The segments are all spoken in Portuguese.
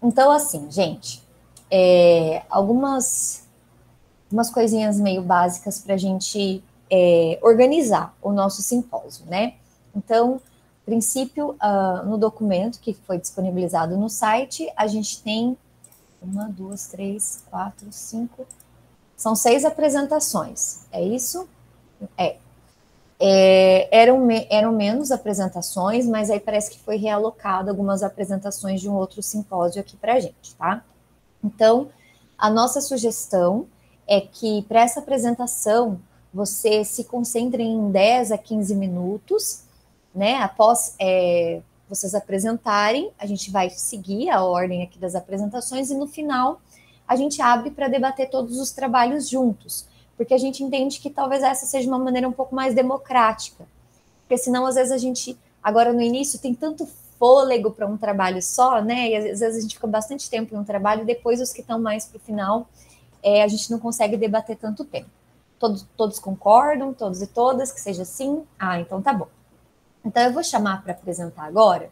Então, assim, gente, algumas umas coisinhas meio básicas para a gente organizar o nosso simpósio, né? Então, princípio, no documento que foi disponibilizado no site, a gente tem uma, duas, três, quatro, cinco, são 6 apresentações, é isso? Eram menos apresentações, mas aí parece que foi realocado algumas apresentações de um outro simpósio aqui para a gente, tá? Então, a nossa sugestão é que para essa apresentação você se concentre em 10 a 15 minutos, né? Após vocês apresentarem, a gente vai seguir a ordem aqui das apresentações e no final a gente abre para debater todos os trabalhos juntos, porque a gente entende que talvez essa seja uma maneira um pouco mais democrática, porque senão às vezes a gente, agora no início, tem tanto fôlego para um trabalho só, né? E às vezes a gente fica bastante tempo em um trabalho, e depois os que estão mais para o final, a gente não consegue debater tanto tempo. Todos concordam, todos e todas, que seja assim? Ah, então tá bom. Então eu vou chamar para apresentar agora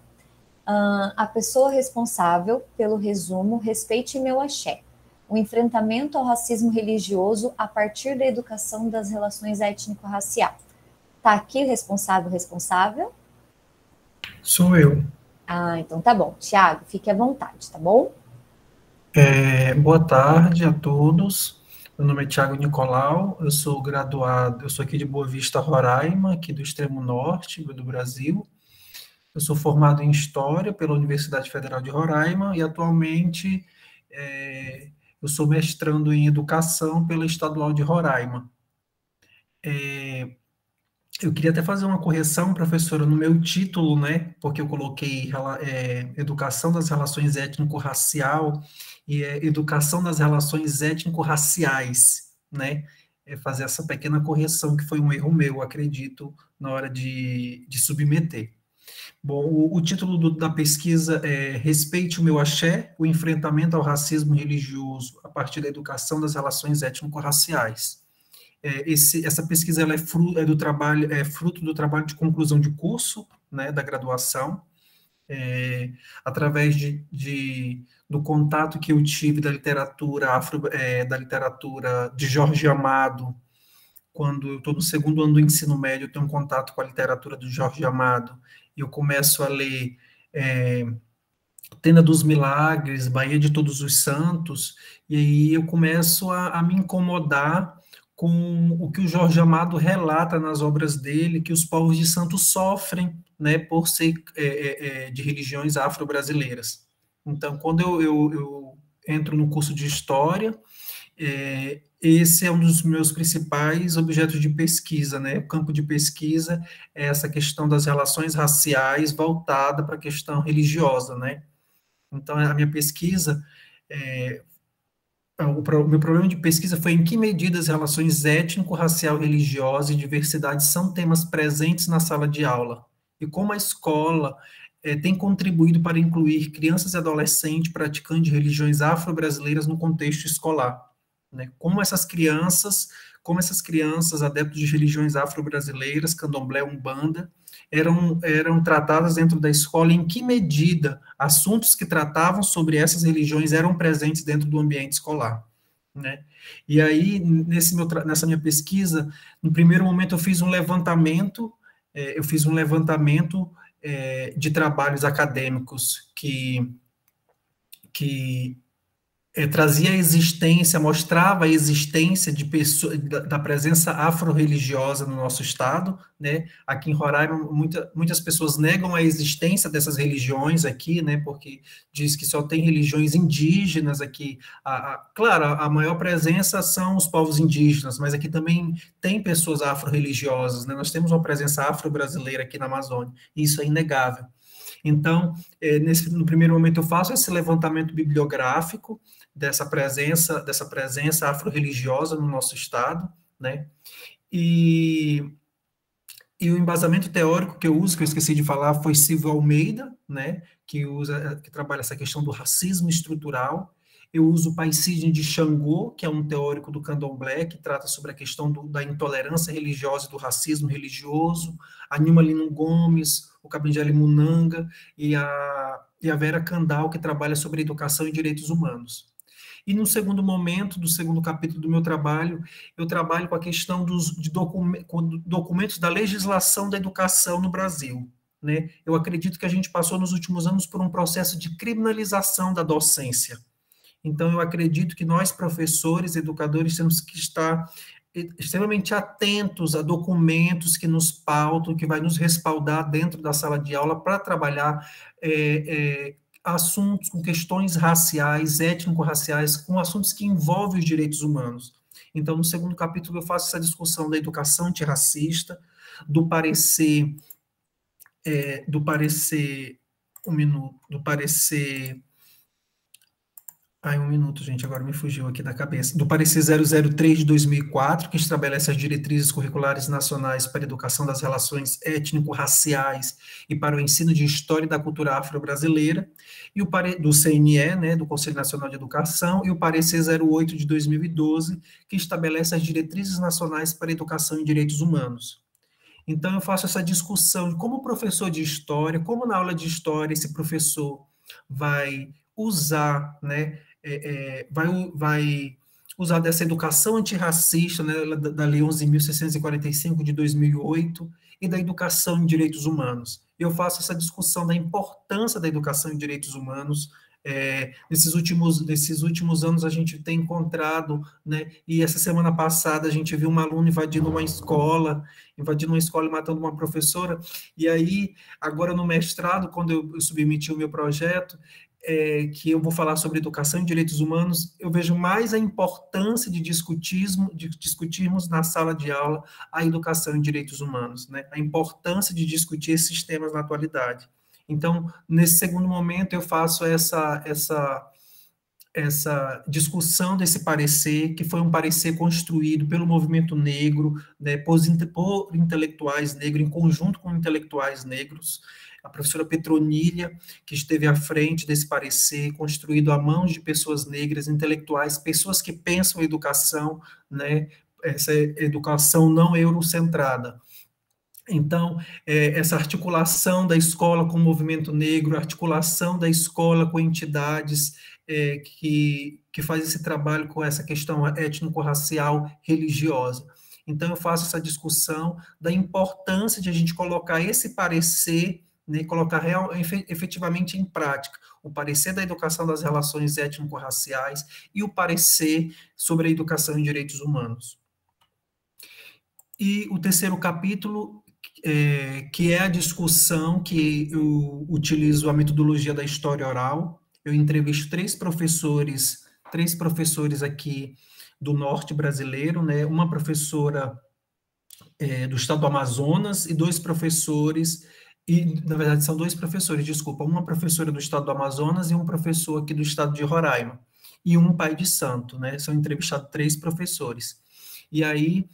a pessoa responsável pelo resumo Respeite Meu Axé, o enfrentamento ao racismo religioso a partir da educação das relações étnico-raciais. Tá aqui o responsável? Sou eu. Ah, então tá bom. Tiago, fique à vontade, tá bom? Boa tarde a todos. Meu nome é Tiago Nicolau, eu sou graduado, eu sou aqui de Boa Vista, Roraima, aqui do extremo norte do Brasil. Eu sou formado em História pela Universidade Federal de Roraima e atualmente eu sou mestrando em Educação pela Estadual de Roraima. Eu queria até fazer uma correção, professora, no meu título, né? Porque eu coloquei Educação das Relações Étnico-Racial e Educação das Relações Étnico-Raciais, né? Fazer essa pequena correção, que foi um erro meu, acredito, na hora de submeter. Bom, o título da pesquisa é Respeite o Meu Axé, o enfrentamento ao racismo religioso a partir da educação das relações étnico-raciais. Essa pesquisa ela é fruto do trabalho de conclusão de curso, né, da graduação, através do contato que eu tive da literatura da literatura de Jorge Amado. Quando eu estou no segundo ano do ensino médio, eu tenho um contato com a literatura do Jorge Amado, e eu começo a ler Tenda dos Milagres, Bahia de Todos os Santos, e aí eu começo a me incomodar com o que o Jorge Amado relata nas obras dele, que os povos de santo sofrem, né, por ser de religiões afro-brasileiras. Então, quando eu entro no curso de História, esse é um dos meus principais objetos de pesquisa, né? O campo de pesquisa é essa questão das relações raciais voltada para a questão religiosa, né? Então, a minha pesquisa, o meu problema de pesquisa foi em que medida as relações étnico, racial, religiosa e diversidade são temas presentes na sala de aula, e como a escola tem contribuído para incluir crianças e adolescentes praticantes de religiões afro-brasileiras no contexto escolar, né? Como essas crianças adeptos de religiões afro-brasileiras, candomblé, umbanda, eram tratadas dentro da escola, em que medida assuntos que tratavam sobre essas religiões eram presentes dentro do ambiente escolar, né? E aí, nessa minha pesquisa, no primeiro momento eu fiz um levantamento, de trabalhos acadêmicos que trazia a existência, mostrava a existência de pessoas, da presença afro-religiosa no nosso estado, né? Aqui em Roraima, muitas pessoas negam a existência dessas religiões aqui, né? Porque diz que só tem religiões indígenas aqui. Claro, a maior presença são os povos indígenas, mas aqui também tem pessoas afro-religiosas, né? Nós temos uma presença afro-brasileira aqui na Amazônia, e isso é inegável. Então, no primeiro momento, eu faço esse levantamento bibliográfico dessa presença afro-religiosa no nosso estado, né? E o embasamento teórico que eu uso, que eu esqueci de falar, foi Silvio Almeida, né? Que trabalha essa questão do racismo estrutural. Eu uso o Pai Sidney de Xangô, que é um teórico do candomblé, que trata sobre a questão da intolerância religiosa e do racismo religioso. A Nilma Lino Gomes, o Kabengele Munanga e e a Vera Kandal, que trabalha sobre educação e direitos humanos. E no segundo momento, do segundo capítulo do meu trabalho, eu trabalho com a questão de documentos da legislação da educação no Brasil. Né? Eu acredito que a gente passou nos últimos anos por um processo de criminalização da docência. Então, eu acredito que nós, professores, educadores, temos que estar extremamente atentos a documentos que nos pautam, que vai nos respaldar dentro da sala de aula para trabalhar assuntos com questões raciais, étnico-raciais, com assuntos que envolvem os direitos humanos. Então, no segundo capítulo, eu faço essa discussão da educação antirracista, do parecer, um minuto, gente, agora me fugiu aqui da cabeça. Do parecer 003 de 2004, que estabelece as diretrizes curriculares nacionais para a educação das relações étnico-raciais e para o ensino de história e da cultura afro-brasileira, e o do CNE, né, do Conselho Nacional de Educação, e o parecer 08 de 2012, que estabelece as diretrizes nacionais para a educação e direitos humanos. Então, eu faço essa discussão de como professor de história, como na aula de história esse professor vai usar, né, vai usar dessa educação antirracista, né, da Lei 11.645 de 2008 e da educação em direitos humanos. Eu faço essa discussão da importância da educação em direitos humanos. Nesses últimos anos a gente tem encontrado, né, e essa semana passada a gente viu uma aluna invadindo uma escola e matando uma professora, e aí, agora no mestrado, quando eu submeti o meu projeto, que eu vou falar sobre educação e direitos humanos, eu vejo mais a importância de discutirmos na sala de aula a educação e direitos humanos, né, a importância de discutir esses temas na atualidade. Então, nesse segundo momento, eu faço essa discussão desse parecer, que foi um parecer construído pelo movimento negro, né, por intelectuais negros, em conjunto com intelectuais negros, a professora Petronília, que esteve à frente desse parecer, construído à mão de pessoas negras, intelectuais, pessoas que pensam a educação, né, essa educação não eurocentrada. Então, essa articulação da escola com o movimento negro, articulação da escola com entidades que faz esse trabalho com essa questão étnico-racial religiosa. Então, eu faço essa discussão da importância de a gente colocar esse parecer, né, colocar efetivamente em prática o parecer da educação das relações étnico-raciais e o parecer sobre a educação em direitos humanos. E o terceiro capítulo, que é a discussão que eu utilizo a metodologia da história oral. Eu entrevisto três professores aqui do norte brasileiro, né? Uma professora do estado do Amazonas e dois professores, na verdade são dois professores, desculpa, uma professora do estado do Amazonas e um professor aqui do estado de Roraima, e um pai de santo, né? São entrevistados três professores. E aí,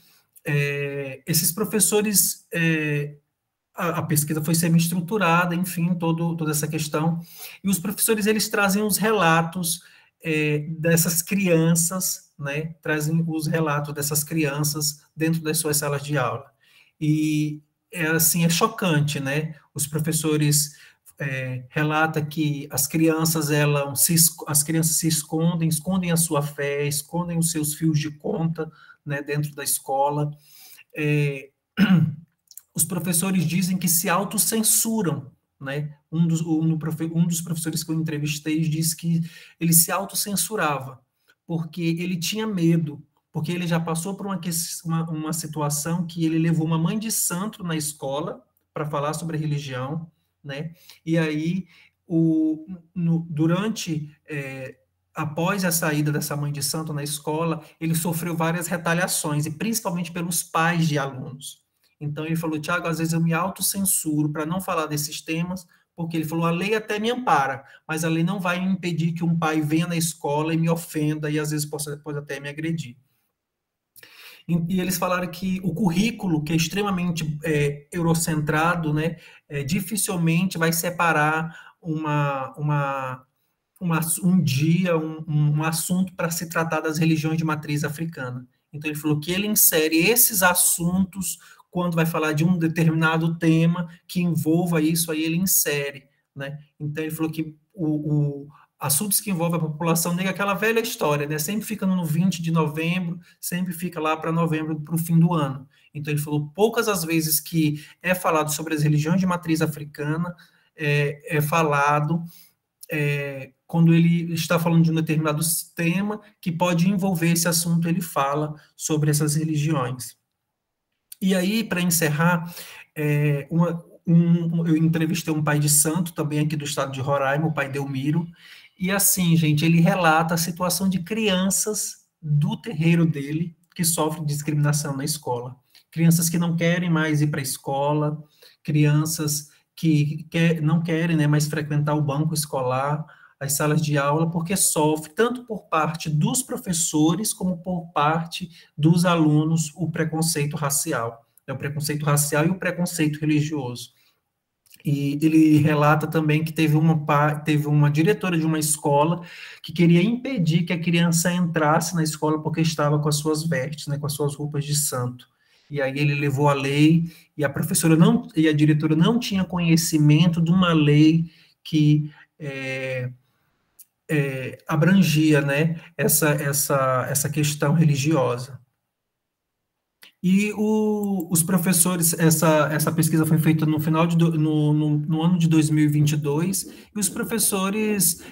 esses professores, a pesquisa foi semi-estruturada, enfim, toda essa questão, e os professores, eles trazem os relatos dessas crianças, né, trazem os relatos dessas crianças dentro das suas salas de aula, e assim, é chocante, né, os professores relata que as crianças se escondem a sua fé, escondem os seus fios de conta, né, dentro da escola. Os professores dizem que se autocensuram, né? Um dos professores que eu entrevistei disse que ele se autocensurava, porque ele tinha medo, porque ele já passou por uma situação que ele levou uma mãe de santo na escola para falar sobre a religião, né? E aí, após a saída dessa mãe de santo na escola, ele sofreu várias retaliações, e principalmente pelos pais de alunos. Então, ele falou, Tiago, às vezes eu me autocensuro para não falar desses temas, porque ele falou, a lei até me ampara, mas a lei não vai impedir que um pai venha na escola e me ofenda, e às vezes pode até me agredir. E eles falaram que o currículo, que é extremamente eurocentrado, né, dificilmente vai separar um dia, um assunto para se tratar das religiões de matriz africana. Então, ele falou que ele insere esses assuntos quando vai falar de um determinado tema que envolva isso, aí ele insere, né? Então, ele falou que assuntos que envolvem a população negra, aquela velha história, né? Sempre fica no 20 de novembro, sempre fica lá para novembro, para o fim do ano. Então, ele falou, poucas as vezes que é falado sobre as religiões de matriz africana, é falado quando ele está falando de um determinado tema que pode envolver esse assunto, ele fala sobre essas religiões. E aí, para encerrar, eu entrevistei um pai de santo, também aqui do estado de Roraima, o pai Delmiro, e assim, gente, ele relata a situação de crianças do terreiro dele que sofrem discriminação na escola. Crianças que não querem mais ir para a escola, crianças que não querem, né, mais frequentar o banco escolar, as salas de aula, porque sofre tanto por parte dos professores como por parte dos alunos o preconceito racial, né, o preconceito racial e o preconceito religioso. E ele relata também que teve uma diretora de uma escola que queria impedir que a criança entrasse na escola porque estava com as suas vestes, né, com as suas roupas de santo. E aí ele levou a lei e a professora e a diretora não tinha conhecimento de uma lei que abrangia, né, essa questão religiosa. E os professores, essa pesquisa foi feita no final no ano de 2022, e os professores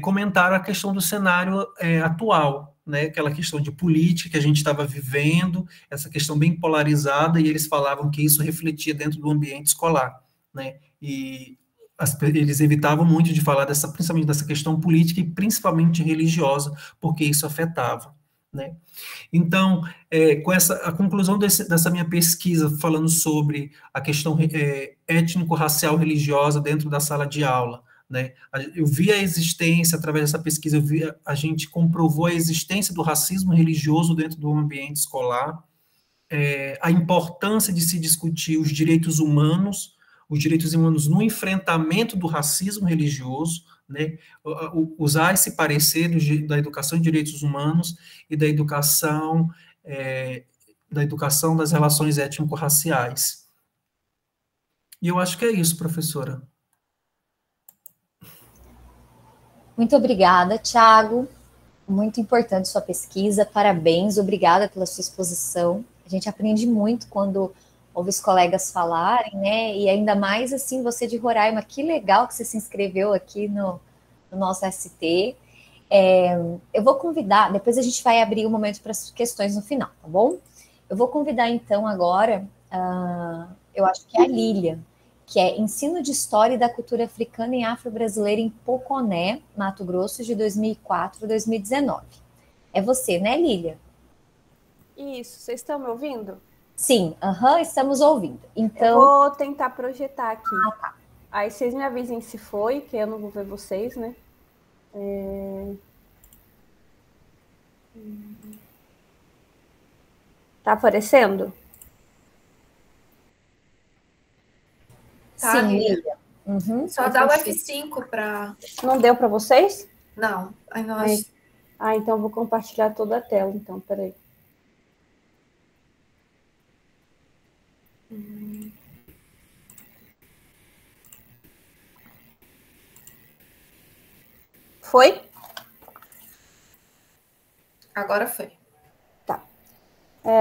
comentaram a questão do cenário atual, né, aquela questão de política que a gente estava vivendo, essa questão bem polarizada, e eles falavam que isso refletia dentro do ambiente escolar, né, e eles evitavam muito de falar principalmente dessa questão política e principalmente religiosa, porque isso afetava, né. Então, com a conclusão dessa minha pesquisa, falando sobre a questão étnico-racial religiosa dentro da sala de aula, né? Eu vi a existência, através dessa pesquisa, a gente comprovou a existência do racismo religioso dentro do ambiente escolar, a importância de se discutir os direitos humanos no enfrentamento do racismo religioso, né, usar esse parecer da educação de direitos humanos e da educação das relações étnico-raciais. E eu acho que é isso, professora. Muito obrigada, Thiago. Muito importante sua pesquisa, parabéns, obrigada pela sua exposição. A gente aprende muito quando ouve os colegas falarem, né? E ainda mais assim, você de Roraima, que legal que você se inscreveu aqui no nosso ST. Eu vou convidar, depois a gente vai abrir um momento para as questões no final, tá bom? Eu vou convidar então agora, eu acho que é a Lília, que é Ensino de História e da Cultura Africana e Afro-Brasileira em Poconé, Mato Grosso, de 2004 a 2019. É você, né, Lília? Isso, vocês estão me ouvindo? Sim, estamos ouvindo. Então, eu vou tentar projetar aqui. Tá. Aí vocês me avisem se foi, que eu não vou ver vocês, né? Tá aparecendo? Tá, sim, Lília. Só dá o F5 para... Não deu para vocês? Não. Aí nós... então eu vou compartilhar toda a tela, então, peraí. Foi? Agora foi. Tá.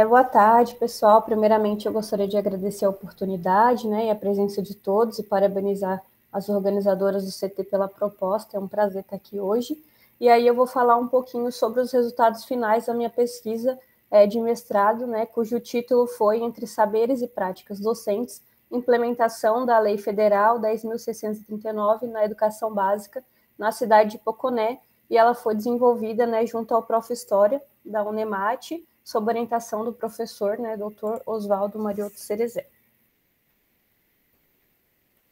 Boa tarde, pessoal. Primeiramente, eu gostaria de agradecer a oportunidade, né, e a presença de todos e parabenizar as organizadoras do CT pela proposta. É um prazer estar aqui hoje. E aí eu vou falar um pouquinho sobre os resultados finais da minha pesquisa de mestrado, né, cujo título foi Entre Saberes e Práticas Docentes, implementação da Lei Federal 10.639 na educação básica na cidade de Poconé, e ela foi desenvolvida, né, junto ao Prof. História da Unemate, sob orientação do professor, né, Dr. Oswaldo Marioto Cerezé.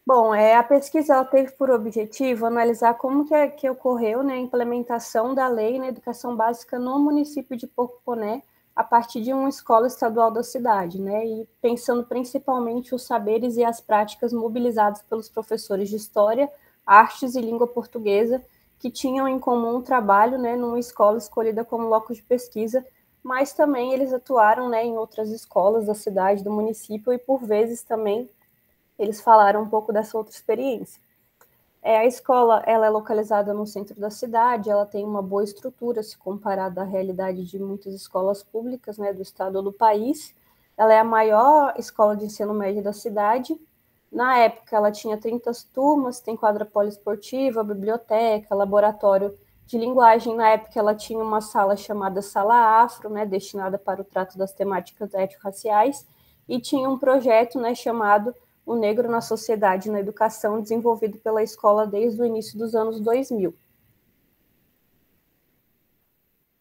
Bom, a pesquisa ela teve por objetivo analisar como que ocorreu, né, a implementação da lei na educação básica no município de Poconé, a partir de uma escola estadual da cidade, né, e pensando principalmente os saberes e as práticas mobilizados pelos professores de História, Artes e Língua Portuguesa, que tinham em comum um trabalho, né, numa escola escolhida como locus de pesquisa, mas também eles atuaram, né, em outras escolas da cidade, do município, e por vezes também eles falaram um pouco dessa outra experiência. A escola ela é localizada no centro da cidade, ela tem uma boa estrutura se comparada à realidade de muitas escolas públicas, né, do estado ou do país. Ela é a maior escola de ensino médio da cidade. Na época, ela tinha 30 turmas, tem quadra poliesportiva, biblioteca, laboratório de linguagem. Na época, ela tinha uma sala chamada Sala Afro, né, destinada para o trato das temáticas étnico-raciais, e tinha um projeto, né, chamado O Negro na Sociedade e na Educação, desenvolvido pela escola desde o início dos anos 2000.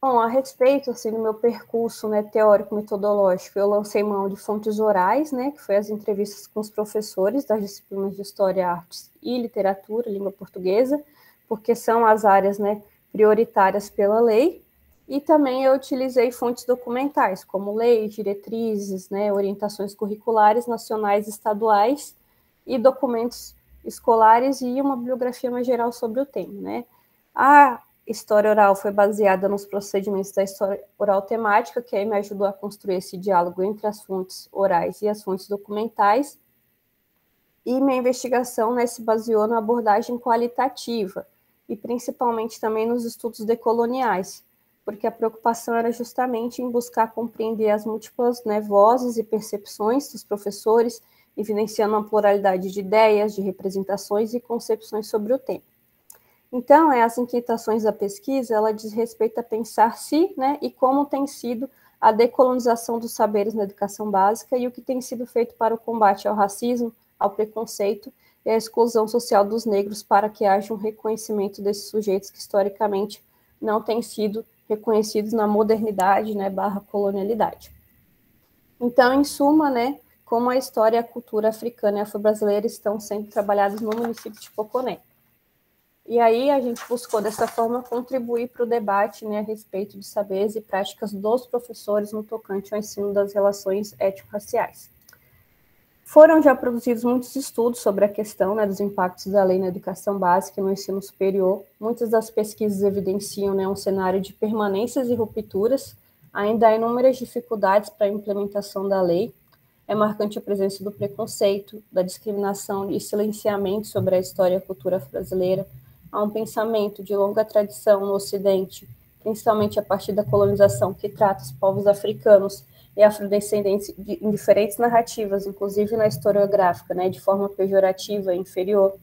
Bom, a respeito assim, do meu percurso, né, teórico-metodológico, eu lancei mão de fontes orais, né, que foi as entrevistas com os professores das disciplinas de História, Artes e Literatura, Língua Portuguesa, porque são as áreas, né, prioritárias pela lei, e também eu utilizei fontes documentais, como leis, diretrizes, né, orientações curriculares nacionais e estaduais, e documentos escolares e uma bibliografia mais geral sobre o tema, né. A história oral foi baseada nos procedimentos da história oral temática, que aí me ajudou a construir esse diálogo entre as fontes orais e as fontes documentais. E minha investigação, né, se baseou na abordagem qualitativa e principalmente também nos estudos decoloniais, porque a preocupação era justamente em buscar compreender as múltiplas, né, vozes e percepções dos professores, evidenciando uma pluralidade de ideias, de representações e concepções sobre o tema. Então, as inquietações da pesquisa, ela diz respeito a pensar se, né, e como tem sido a decolonização dos saberes na educação básica e o que tem sido feito para o combate ao racismo, ao preconceito e à exclusão social dos negros para que haja um reconhecimento desses sujeitos que historicamente não têm sido reconhecidos na modernidade, né, / colonialidade. Então, em suma, né, como a história e a cultura africana e afro-brasileira estão sendo trabalhadas no município de Poconé. E aí a gente buscou, dessa forma, contribuir para o debate, né, a respeito de saberes e práticas dos professores no tocante ao ensino das relações étnico-raciais. Foram já produzidos muitos estudos sobre a questão, né, dos impactos da lei na educação básica e no ensino superior. Muitas das pesquisas evidenciam, né, um cenário de permanências e rupturas. Ainda há inúmeras dificuldades para a implementação da lei. É marcante a presença do preconceito, da discriminação e silenciamento sobre a história e a cultura brasileira. Há um pensamento de longa tradição no Ocidente, principalmente a partir da colonização, que trata os povos africanos e afrodescendentes em diferentes narrativas, inclusive na historiográfica, né, de forma pejorativa e inferior.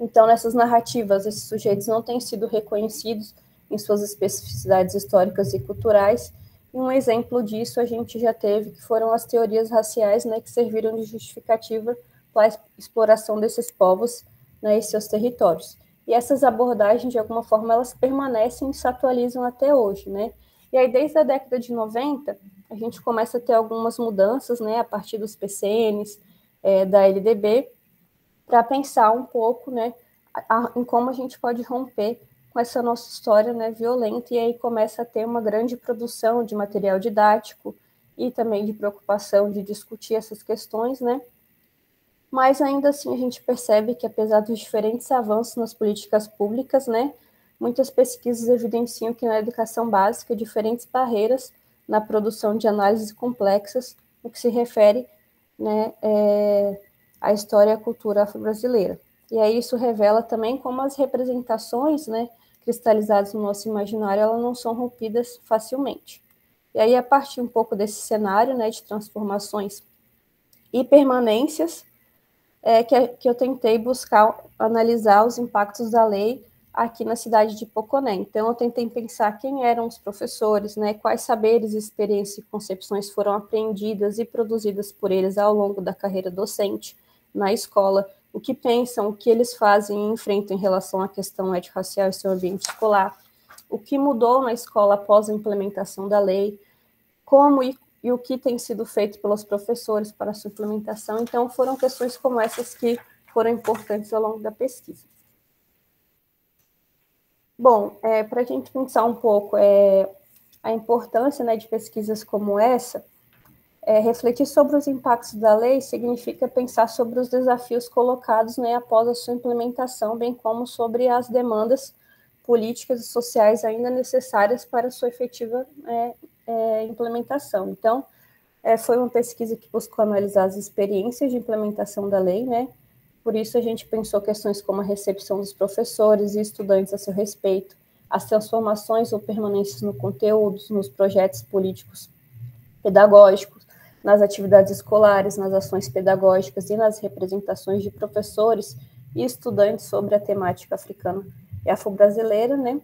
Então, nessas narrativas, esses sujeitos não têm sido reconhecidos em suas especificidades históricas e culturais, e um exemplo disso a gente já teve, que foram as teorias raciais, né, que serviram de justificativa para a exploração desses povos, né, e seus territórios. E essas abordagens, de alguma forma, elas permanecem e se atualizam até hoje, né? E aí, desde a década de 90, a gente começa a ter algumas mudanças, né, a partir dos PCNs, da LDB, para pensar um pouco, né, em como a gente pode romper com essa nossa história, né, violenta, e aí começa a ter uma grande produção de material didático e também de preocupação de discutir essas questões, né? Mas ainda assim a gente percebe que, apesar dos diferentes avanços nas políticas públicas, né, muitas pesquisas evidenciam que na educação básica diferentes barreiras na produção de análises complexas no que se refere, né, à história e à cultura afro-brasileira. E aí isso revela também como as representações, né, cristalizadas no nosso imaginário, elas não são rompidas facilmente. E aí, a partir um pouco desse cenário, né, de transformações e permanências, que eu tentei buscar analisar os impactos da lei aqui na cidade de Poconé. Então, eu tentei pensar quem eram os professores, né, quais saberes, experiências e concepções foram aprendidas e produzidas por eles ao longo da carreira docente na escola, o que pensam, o que eles fazem e enfrentam em relação à questão étnico-racial e seu ambiente escolar, o que mudou na escola após a implementação da lei, como e o que tem sido feito pelos professores para a sua implementação. Então, foram questões como essas que foram importantes ao longo da pesquisa. Bom, para a gente pensar um pouco a importância, né, de pesquisas como essa, refletir sobre os impactos da lei significa pensar sobre os desafios colocados, né, após a sua implementação, bem como sobre as demandas políticas e sociais ainda necessárias para a sua efetiva implementação. Então, foi uma pesquisa que buscou analisar as experiências de implementação da lei, né, Por isso, a gente pensou questões como a recepção dos professores e estudantes a seu respeito, as transformações ou permanências no conteúdo, nos projetos políticos pedagógicos, nas atividades escolares, nas ações pedagógicas e nas representações de professores e estudantes sobre a temática africana e afro-brasileira, né?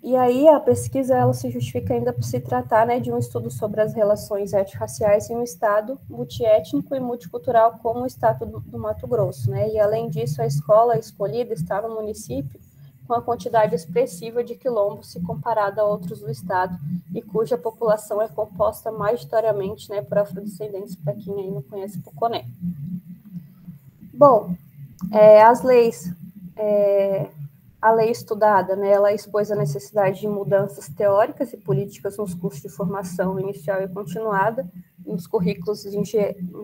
E aí a pesquisa ela se justifica ainda por se tratar, né, de um estudo sobre as relações étnico-raciais em um estado multiétnico e multicultural como o estado do Mato Grosso, né? E além disso, a escola escolhida está no município com a quantidade expressiva de quilombos se comparada a outros do estado e cuja população é composta majoritariamente, né, por afrodescendentes, para quem aí não conhece Poconé. Bom, as leis, a lei estudada, né, ela expôs a necessidade de mudanças teóricas e políticas nos cursos de formação inicial e continuada, nos currículos em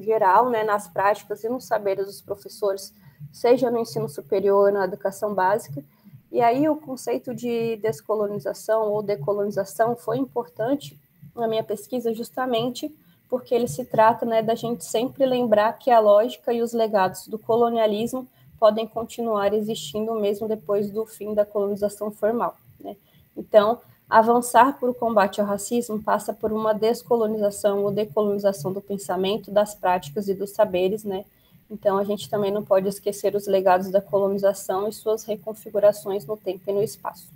geral, né, nas práticas e nos saberes dos professores, seja no ensino superior ou na educação básica. E aí o conceito de descolonização ou decolonização foi importante na minha pesquisa justamente porque ele se trata, né, da gente sempre lembrar que a lógica e os legados do colonialismo podem continuar existindo mesmo depois do fim da colonização formal, né? Então, avançar por o combate ao racismo passa por uma descolonização ou decolonização do pensamento, das práticas e dos saberes, né? Então, a gente também não pode esquecer os legados da colonização e suas reconfigurações no tempo e no espaço.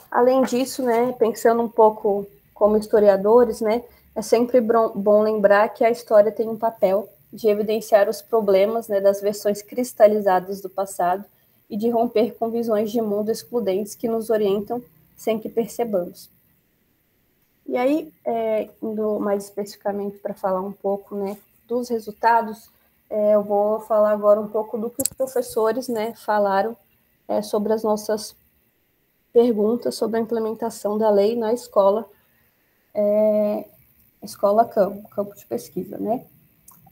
Além disso, né, pensando um pouco como historiadores, né, é sempre bom lembrar que a história tem um papel de evidenciar os problemas, né, das versões cristalizadas do passado e de romper com visões de mundo excludentes que nos orientam sem que percebamos. E aí, indo mais especificamente para falar um pouco, né, dos resultados, eu vou falar agora um pouco do que os professores, né, falaram sobre as nossas perguntas sobre a implementação da lei na escola, campo de pesquisa, né?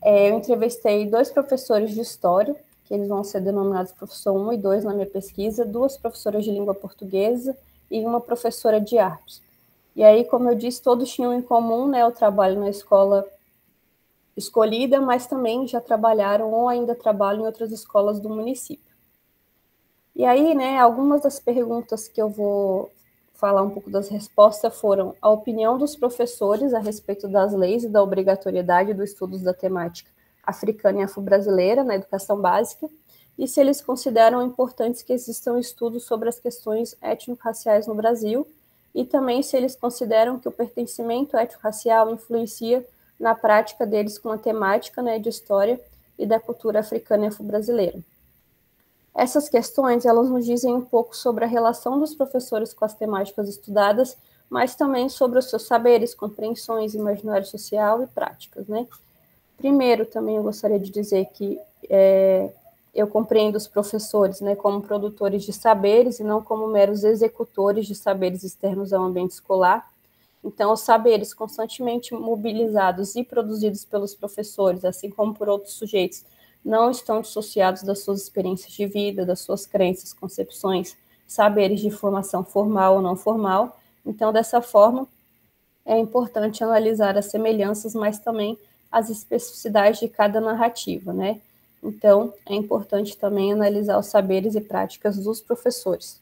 Eu entrevistei 2 professores de história, que eles vão ser denominados professor 1 e 2 na minha pesquisa, 2 professoras de língua portuguesa e uma professora de artes. E aí, como eu disse, todos tinham em comum, né, o trabalho na escola escolhida, mas também já trabalharam ou ainda trabalham em outras escolas do município. E aí, né, algumas das perguntas que eu vou falar um pouco das respostas foram a opinião dos professores a respeito das leis e da obrigatoriedade dos estudos da temática africana e afro-brasileira na educação básica, e se eles consideram importantes que existam estudos sobre as questões étnico-raciais no Brasil, e também se eles consideram que o pertencimento étnico-racial influencia na prática deles com a temática, né, de história e da cultura africana e afro-brasileira. Essas questões, elas nos dizem um pouco sobre a relação dos professores com as temáticas estudadas, mas também sobre os seus saberes, compreensões, imaginário social e práticas, né? Primeiro, também eu gostaria de dizer que eu compreendo os professores, né, como produtores de saberes e não como meros executores de saberes externos ao ambiente escolar. Então, os saberes constantemente mobilizados e produzidos pelos professores, assim como por outros sujeitos, não estão dissociados das suas experiências de vida, das suas crenças, concepções, saberes de formação formal ou não formal. Então, dessa forma, é importante analisar as semelhanças, mas também as especificidades de cada narrativa, né? Então, é importante também analisar os saberes e práticas dos professores.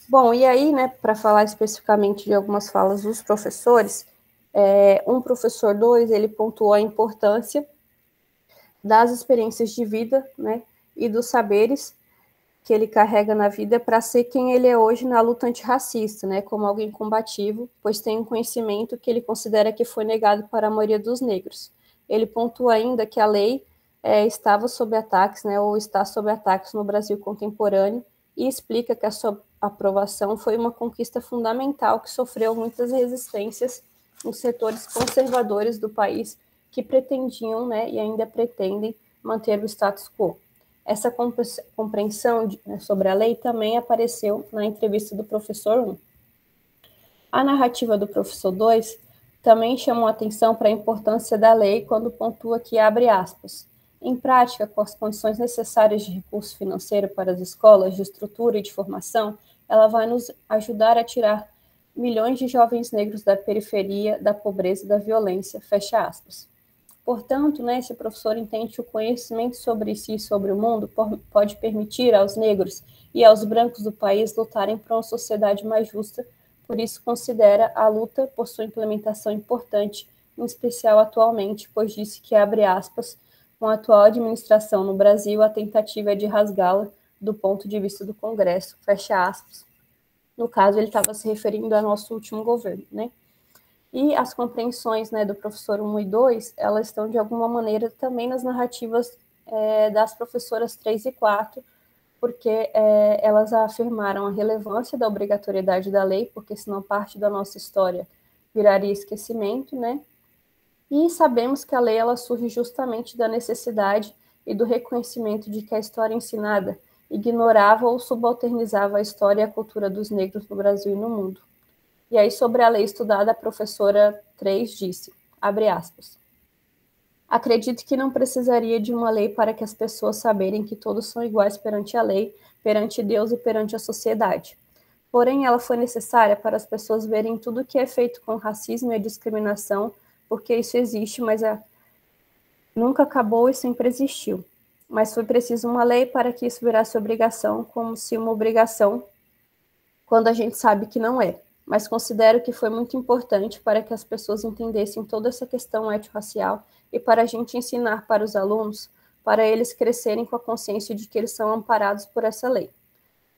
Bom, e aí, né, para falar especificamente de algumas falas dos professores, professor 2, ele pontuou a importância das experiências de vida, né, e dos saberes que ele carrega na vida para ser quem ele é hoje na luta antirracista, né, como alguém combativo, pois tem um conhecimento que ele considera que foi negado para a maioria dos negros. Ele pontua ainda que a lei estava sob ataques, né, ou está sob ataques no Brasil contemporâneo, e explica que a sua aprovação foi uma conquista fundamental que sofreu muitas resistências nos setores conservadores do país que pretendiam, né, e ainda pretendem manter o status quo. Essa compreensão sobre a lei também apareceu na entrevista do professor 1. A narrativa do professor 2 também chamou atenção para a importância da lei quando pontua que, abre aspas, em prática, com as condições necessárias de recurso financeiro para as escolas, de estrutura e de formação, ela vai nos ajudar a tirar milhões de jovens negros da periferia, da pobreza e da violência, fecha aspas. Portanto, né, se o professor entende que o conhecimento sobre si e sobre o mundo pode permitir aos negros e aos brancos do país lutarem por uma sociedade mais justa, por isso considera a luta por sua implementação importante, em especial atualmente, pois disse que, abre aspas, com a atual administração no Brasil, a tentativa é de rasgá-la do ponto de vista do Congresso, fecha aspas. No caso, ele estava se referindo ao nosso último governo, né? E as compreensões, né, do professor 1 e 2, elas estão, de alguma maneira, também nas narrativas das professoras 3 e 4, porque elas afirmaram a relevância da obrigatoriedade da lei, porque senão parte da nossa história viraria esquecimento, né? E sabemos que a lei ela surge justamente da necessidade e do reconhecimento de que a história ensinada ignorava ou subalternizava a história e a cultura dos negros no Brasil e no mundo. E aí, sobre a lei estudada, a professora 3 disse, abre aspas, acredito que não precisaria de uma lei para que as pessoas saberem que todos são iguais perante a lei, perante Deus e perante a sociedade. Porém, ela foi necessária para as pessoas verem tudo o que é feito com racismo e a discriminação, porque isso existe, mas nunca acabou e sempre existiu. Mas foi preciso uma lei para que isso virasse obrigação, como se uma obrigação, quando a gente sabe que não é. Mas considero que foi muito importante para que as pessoas entendessem toda essa questão étnico-racial e para a gente ensinar para os alunos, para eles crescerem com a consciência de que eles são amparados por essa lei.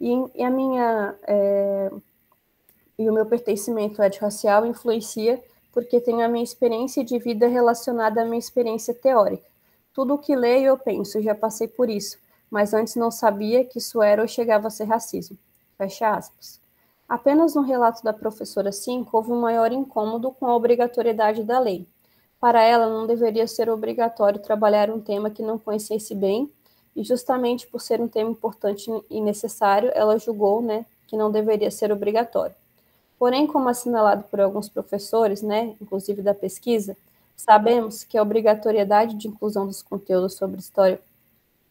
E o meu pertencimento étnico-racial influencia porque tenho a minha experiência de vida relacionada à minha experiência teórica. Tudo o que leio eu penso, já passei por isso, mas antes não sabia que isso era ou chegava a ser racismo. Fecha aspas. Apenas no relato da professora 5 houve um maior incômodo com a obrigatoriedade da lei. Para ela, não deveria ser obrigatório trabalhar um tema que não conhecesse bem, e justamente por ser um tema importante e necessário, ela julgou, né, que não deveria ser obrigatório. Porém, como assinalado por alguns professores, né, inclusive da pesquisa, sabemos que a obrigatoriedade de inclusão dos conteúdos sobre história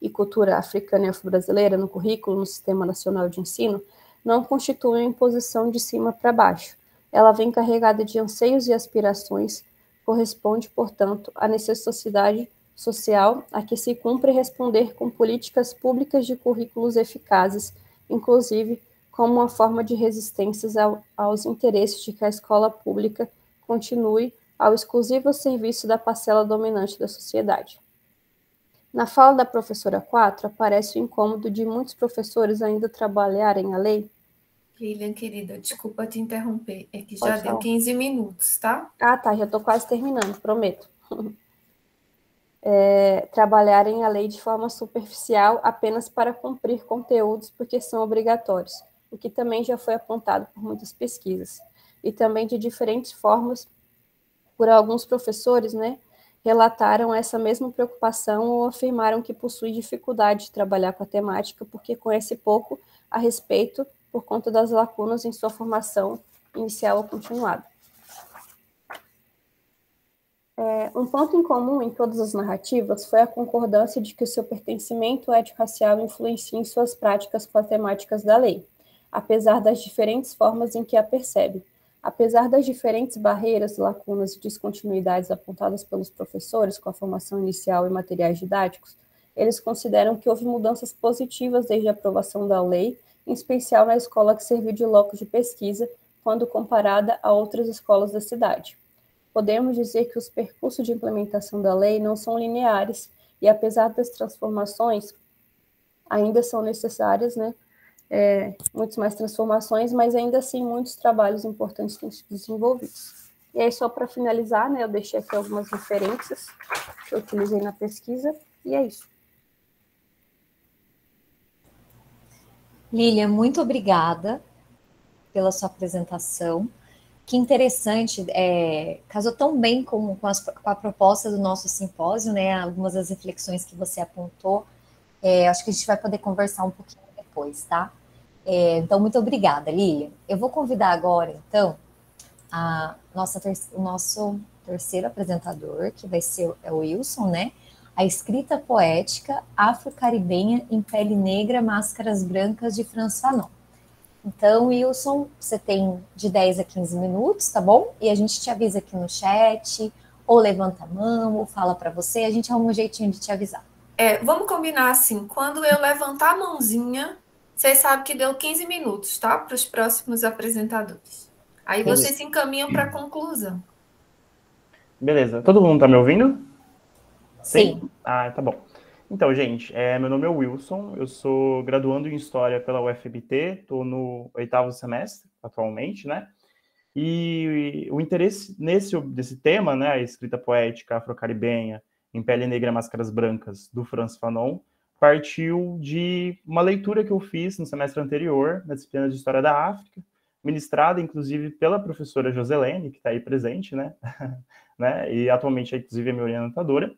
e cultura africana e afro-brasileira no currículo no Sistema Nacional de Ensino não constitui uma imposição de cima para baixo. Ela vem carregada de anseios e aspirações, corresponde, portanto, à necessidade social a que se cumpre responder com políticas públicas de currículos eficazes, inclusive como uma forma de resistências aos interesses de que a escola pública continue ao exclusivo serviço da parcela dominante da sociedade. Na fala da professora 4, aparece o incômodo de muitos professores ainda trabalharem a lei. Lilian, querida, desculpa te interromper, é que já deu 15 minutos, tá? Ah, tá, já estou quase terminando, prometo. Trabalharem a lei de forma superficial apenas para cumprir conteúdos porque são obrigatórios, o que também já foi apontado por muitas pesquisas. E também de diferentes formas, por alguns professores, né, relataram essa mesma preocupação ou afirmaram que possuem dificuldade de trabalhar com a temática porque conhece pouco a respeito por conta das lacunas em sua formação inicial ou continuada. Um ponto em comum em todas as narrativas foi a concordância de que o seu pertencimento étnico-racial influencia em suas práticas com as temáticas da lei, apesar das diferentes formas em que a percebe. Apesar das diferentes barreiras, lacunas e descontinuidades apontadas pelos professores com a formação inicial e materiais didáticos, eles consideram que houve mudanças positivas desde a aprovação da lei, em especial na escola que serviu de locus de pesquisa, quando comparada a outras escolas da cidade. Podemos dizer que os percursos de implementação da lei não são lineares e, apesar das transformações, ainda são necessárias, né? Muitas mais transformações, mas ainda assim muitos trabalhos importantes têm sido desenvolvidos. E aí, só para finalizar, né, eu deixei aqui algumas referências que eu utilizei na pesquisa, e é isso. Lilian, muito obrigada pela sua apresentação. Que interessante, casou tão bem com a proposta do nosso simpósio, né? Algumas das reflexões que você apontou, acho que a gente vai poder conversar um pouquinho depois, tá? Então, muito obrigada, Lilian. Eu vou convidar agora, então, o nosso terceiro apresentador, que vai ser o Wilson, né? A escrita poética afro-caribenha em pele negra, máscaras brancas, de Frantz Fanon. Então, Wilson, você tem de 10 a 15 minutos, tá bom? E a gente te avisa aqui no chat, ou levanta a mão, ou fala para você, a gente arruma um jeitinho de te avisar. Vamos combinar assim, quando eu levantar a mãozinha, vocês sabem que deu 15 minutos, tá? Para os próximos apresentadores. Aí vocês se encaminham para a conclusão. Beleza. Todo mundo tá me ouvindo? Sim. Ah, tá bom. Então, gente, meu nome é Wilson, eu sou graduando em História pela UFBT, estou no 8º semestre, atualmente, né? E o interesse desse tema, né, a escrita poética afro-caribenha, Em Pele Negra, Máscaras Brancas, do Frantz Fanon, partiu de uma leitura que eu fiz no semestre anterior, na disciplina de História da África, ministrada, inclusive, pela professora Joselene, que está aí presente, né? né? E atualmente, inclusive, é minha orientadora.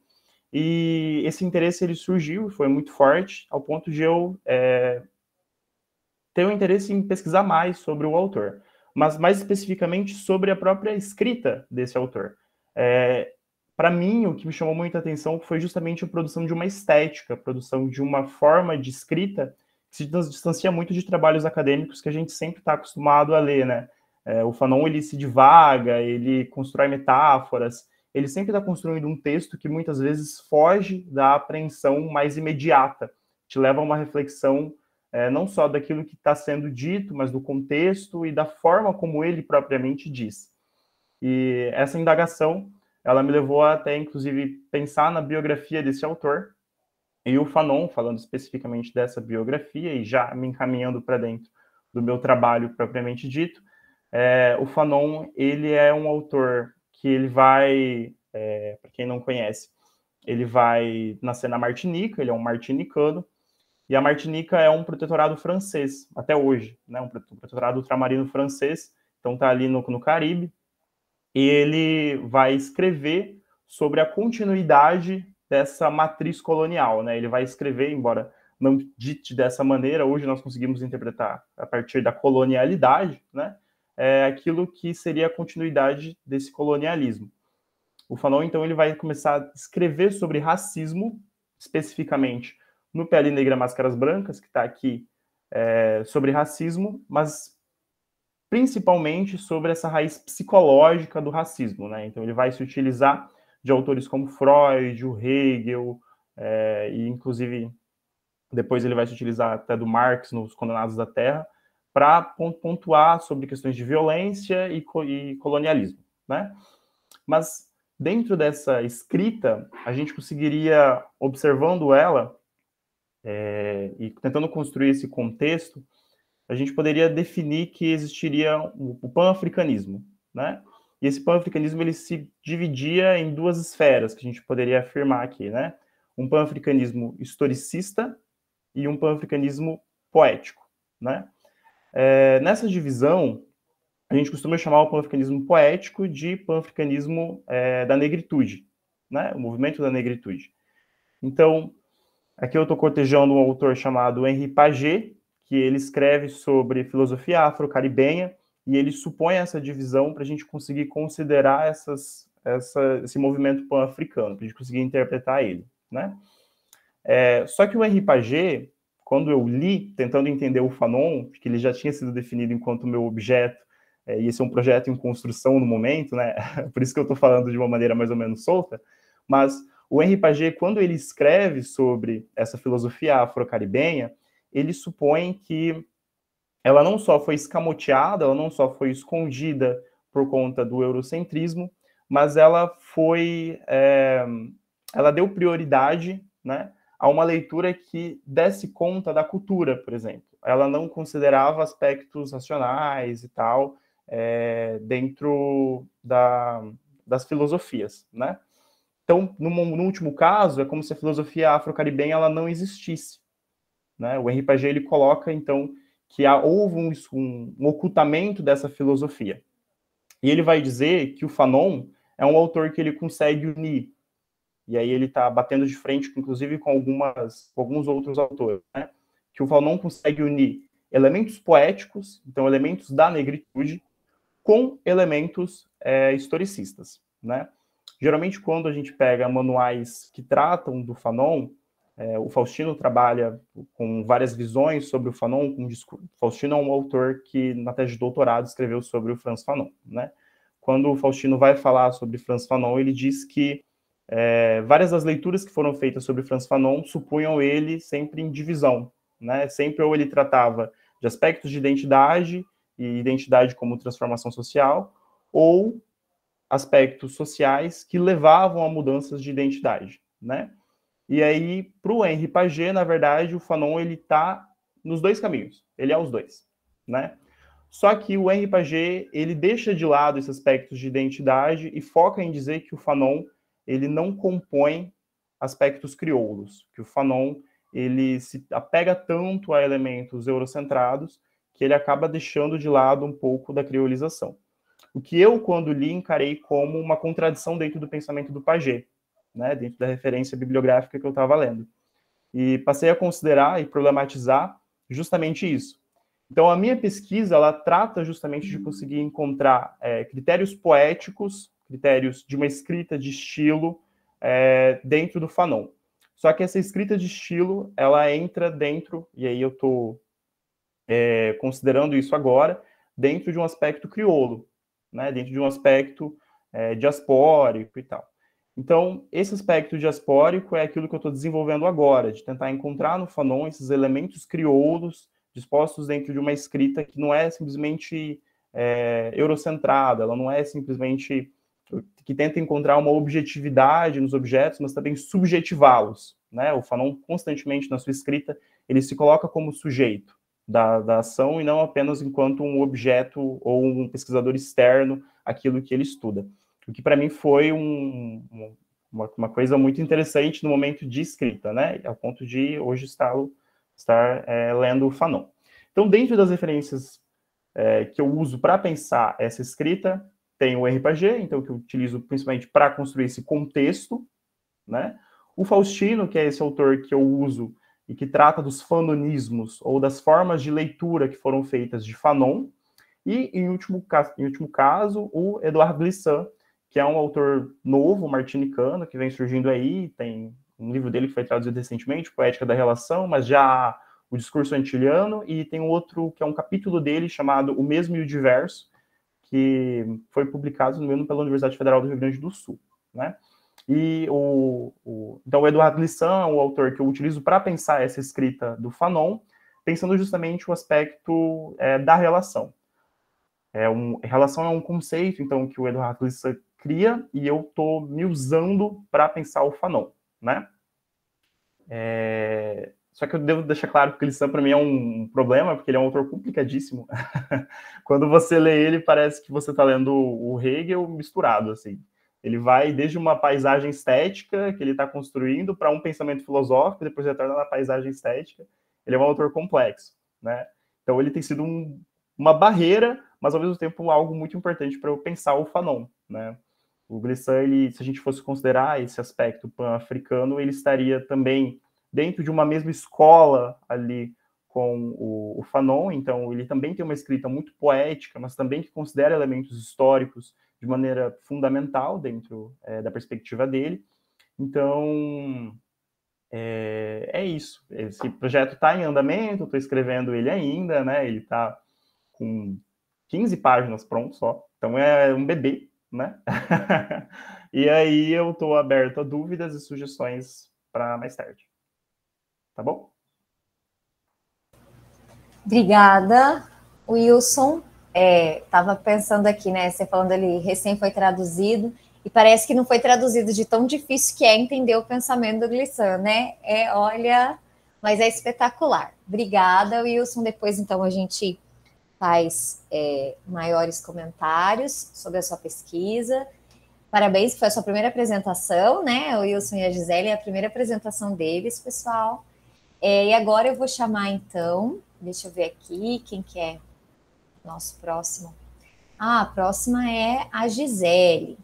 E esse interesse ele surgiu, foi muito forte, ao ponto de eu ter um interesse em pesquisar mais sobre o autor, mas mais especificamente sobre a própria escrita desse autor. Para mim, o que me chamou muita atenção foi justamente a produção de uma estética, a produção de uma forma de escrita que se distancia muito de trabalhos acadêmicos que a gente sempre está acostumado a ler, né? O Fanon, ele se divaga, ele constrói metáforas, ele sempre está construindo um texto que muitas vezes foge da apreensão mais imediata, te leva a uma reflexão não só daquilo que está sendo dito, mas do contexto e da forma como ele propriamente diz. E essa indagação, ela me levou a até, inclusive, pensar na biografia desse autor, e o Fanon, falando especificamente dessa biografia, e já me encaminhando para dentro do meu trabalho propriamente dito, o Fanon, ele é um autor que ele vai, para quem não conhece, ele vai nascer na Martinica, ele é um martinicano, e a Martinica é um protetorado francês, até hoje, né? Um protetorado ultramarino francês, então está ali no Caribe, e ele vai escrever sobre a continuidade dessa matriz colonial, né? Ele vai escrever, embora não dite dessa maneira, hoje nós conseguimos interpretar a partir da colonialidade, né? Aquilo que seria a continuidade desse colonialismo. O Fanon, então, ele vai começar a escrever sobre racismo, especificamente no Pele Negra, Máscaras Brancas, que está aqui, sobre racismo, mas principalmente sobre essa raiz psicológica do racismo, né? Então, ele vai se utilizar de autores como Freud, o Hegel, e, inclusive, depois ele vai se utilizar até do Marx nos Condenados da Terra, para pontuar sobre questões de violência e colonialismo, né? Mas dentro dessa escrita, a gente conseguiria, observando ela e tentando construir esse contexto, a gente poderia definir que existiria o pan-africanismo, né? E esse pan-africanismo ele se dividia em duas esferas que a gente poderia afirmar aqui, né? Um pan-africanismo historicista e um pan-africanismo poético, né? Nessa divisão, a gente costuma chamar o pan-africanismo poético de pan-africanismo da negritude, né? O movimento da negritude. Então, aqui eu estou cortejando um autor chamado Henri Paget, que ele escreve sobre filosofia afro-caribenha, e ele supõe essa divisão para a gente conseguir considerar esse movimento pan-africano, para a gente conseguir interpretar ele, né? Só que o Henri Paget, quando eu li, tentando entender o Fanon, que ele já tinha sido definido enquanto meu objeto, e esse é um projeto em construção no momento, né? Por isso que eu estou falando de uma maneira mais ou menos solta, mas o Henri Paget, quando ele escreve sobre essa filosofia afro-caribenha, ele supõe que ela não só foi escamoteada, ela não só foi escondida por conta do eurocentrismo, mas ela ela deu prioridade, né, a uma leitura que desse conta da cultura, por exemplo. Ela não considerava aspectos racionais e tal dentro das filosofias, né? Então, no último caso, é como se a filosofia afro-caribenha ela não existisse, né? O Henri Paget ele coloca, então, que houve um ocultamento dessa filosofia. E ele vai dizer que o Fanon é um autor que ele consegue unir, e aí ele está batendo de frente, inclusive, com alguns outros autores, né? Que o Fanon consegue unir elementos poéticos, então elementos da negritude, com elementos historicistas, né? Geralmente, quando a gente pega manuais que tratam do Fanon, O Faustino trabalha com várias visões sobre o Fanon. O Faustino é um autor que, na tese de doutorado, escreveu sobre o Frantz Fanon, né? Quando o Faustino vai falar sobre Frantz Fanon, ele diz que várias das leituras que foram feitas sobre Frantz Fanon supunham ele sempre em divisão, né? Sempre ou ele tratava de aspectos de identidade e identidade como transformação social, ou aspectos sociais que levavam a mudanças de identidade, né? E aí, para o Henri Paget, na verdade, o Fanon ele está nos dois caminhos. Ele é os dois, né? Só que o Henri Paget ele deixa de lado esses aspectos de identidade e foca em dizer que o Fanon ele não compõe aspectos crioulos, que o Fanon ele se apega tanto a elementos eurocentrados que ele acaba deixando de lado um pouco da criolização. O que eu, quando li, encarei como uma contradição dentro do pensamento do Paget, né, dentro da referência bibliográfica que eu estava lendo. E passei a considerar e problematizar justamente isso. Então, a minha pesquisa, ela trata justamente de conseguir encontrar critérios poéticos, critérios de uma escrita de estilo dentro do Fanon. Só que essa escrita de estilo, ela entra dentro, e aí eu estou considerando isso agora, dentro de um aspecto crioulo, né, dentro de um aspecto diaspórico e tal. Então, esse aspecto diaspórico é aquilo que eu estou desenvolvendo agora, de tentar encontrar no Fanon esses elementos crioulos dispostos dentro de uma escrita que não é simplesmente eurocentrada, ela não é simplesmente que tenta encontrar uma objetividade nos objetos, mas também subjetivá-los, né? O Fanon, constantemente na sua escrita, ele se coloca como sujeito da ação e não apenas enquanto um objeto ou um pesquisador externo àquilo que ele estuda. O que para mim foi uma coisa muito interessante no momento de escrita, né? Ao ponto de hoje estar lendo o Fanon. Então, dentro das referências que eu uso para pensar essa escrita, tem o Henri Paget, então, que eu utilizo principalmente para construir esse contexto, né? O Faustino, que é esse autor que eu uso e que trata dos fanonismos ou das formas de leitura que foram feitas de Fanon, e, em último caso, o Edouard Glissant, que é um autor novo, martinicano, que vem surgindo aí, tem um livro dele que foi traduzido recentemente, Poética da Relação, mas já o Discurso Antiliano, e tem outro que é um capítulo dele chamado O Mesmo e o Diverso, que foi publicado, no mesmo, pela Universidade Federal do Rio Grande do Sul, né? E então o Edouard Glissant é o autor que eu utilizo para pensar essa escrita do Fanon, pensando justamente o aspecto da relação. Relação é um conceito, então, que o Edouard Glissant cria, e eu estou me usando para pensar o Fanon, né? Só que eu devo deixar claro que o Glissant, para mim, é um problema, porque ele é um autor complicadíssimo. Quando você lê ele, parece que você está lendo o Hegel misturado, assim. Ele vai desde uma paisagem estética que ele está construindo para um pensamento filosófico, depois retorna na paisagem estética. Ele é um autor complexo, né? Então, ele tem sido uma barreira, mas, ao mesmo tempo, algo muito importante para eu pensar o Fanon, né? O Glissant, se a gente fosse considerar esse aspecto pan-africano, ele estaria também dentro de uma mesma escola ali com o Fanon, então ele também tem uma escrita muito poética, mas também que considera elementos históricos de maneira fundamental dentro da perspectiva dele. Então, é isso. Esse projeto está em andamento, estou escrevendo ele ainda, né? Ele está com 15 páginas pronto só, então é um bebê, né? E aí eu estou aberto a dúvidas e sugestões para mais tarde. Tá bom? Obrigada, Wilson. Estava pensando aqui, né? Você falando ele recém foi traduzido, e parece que não foi traduzido de tão difícil que é entender o pensamento do Glissant, né? Olha, mas é espetacular. Obrigada, Wilson. Depois, então, a gente faz maiores comentários sobre a sua pesquisa. Parabéns, que foi a sua primeira apresentação, né? O Wilson e a Gisele, é a primeira apresentação deles, pessoal. E agora eu vou chamar, então, deixa eu ver aqui, quem que é nosso próximo? A próxima é a Gisele.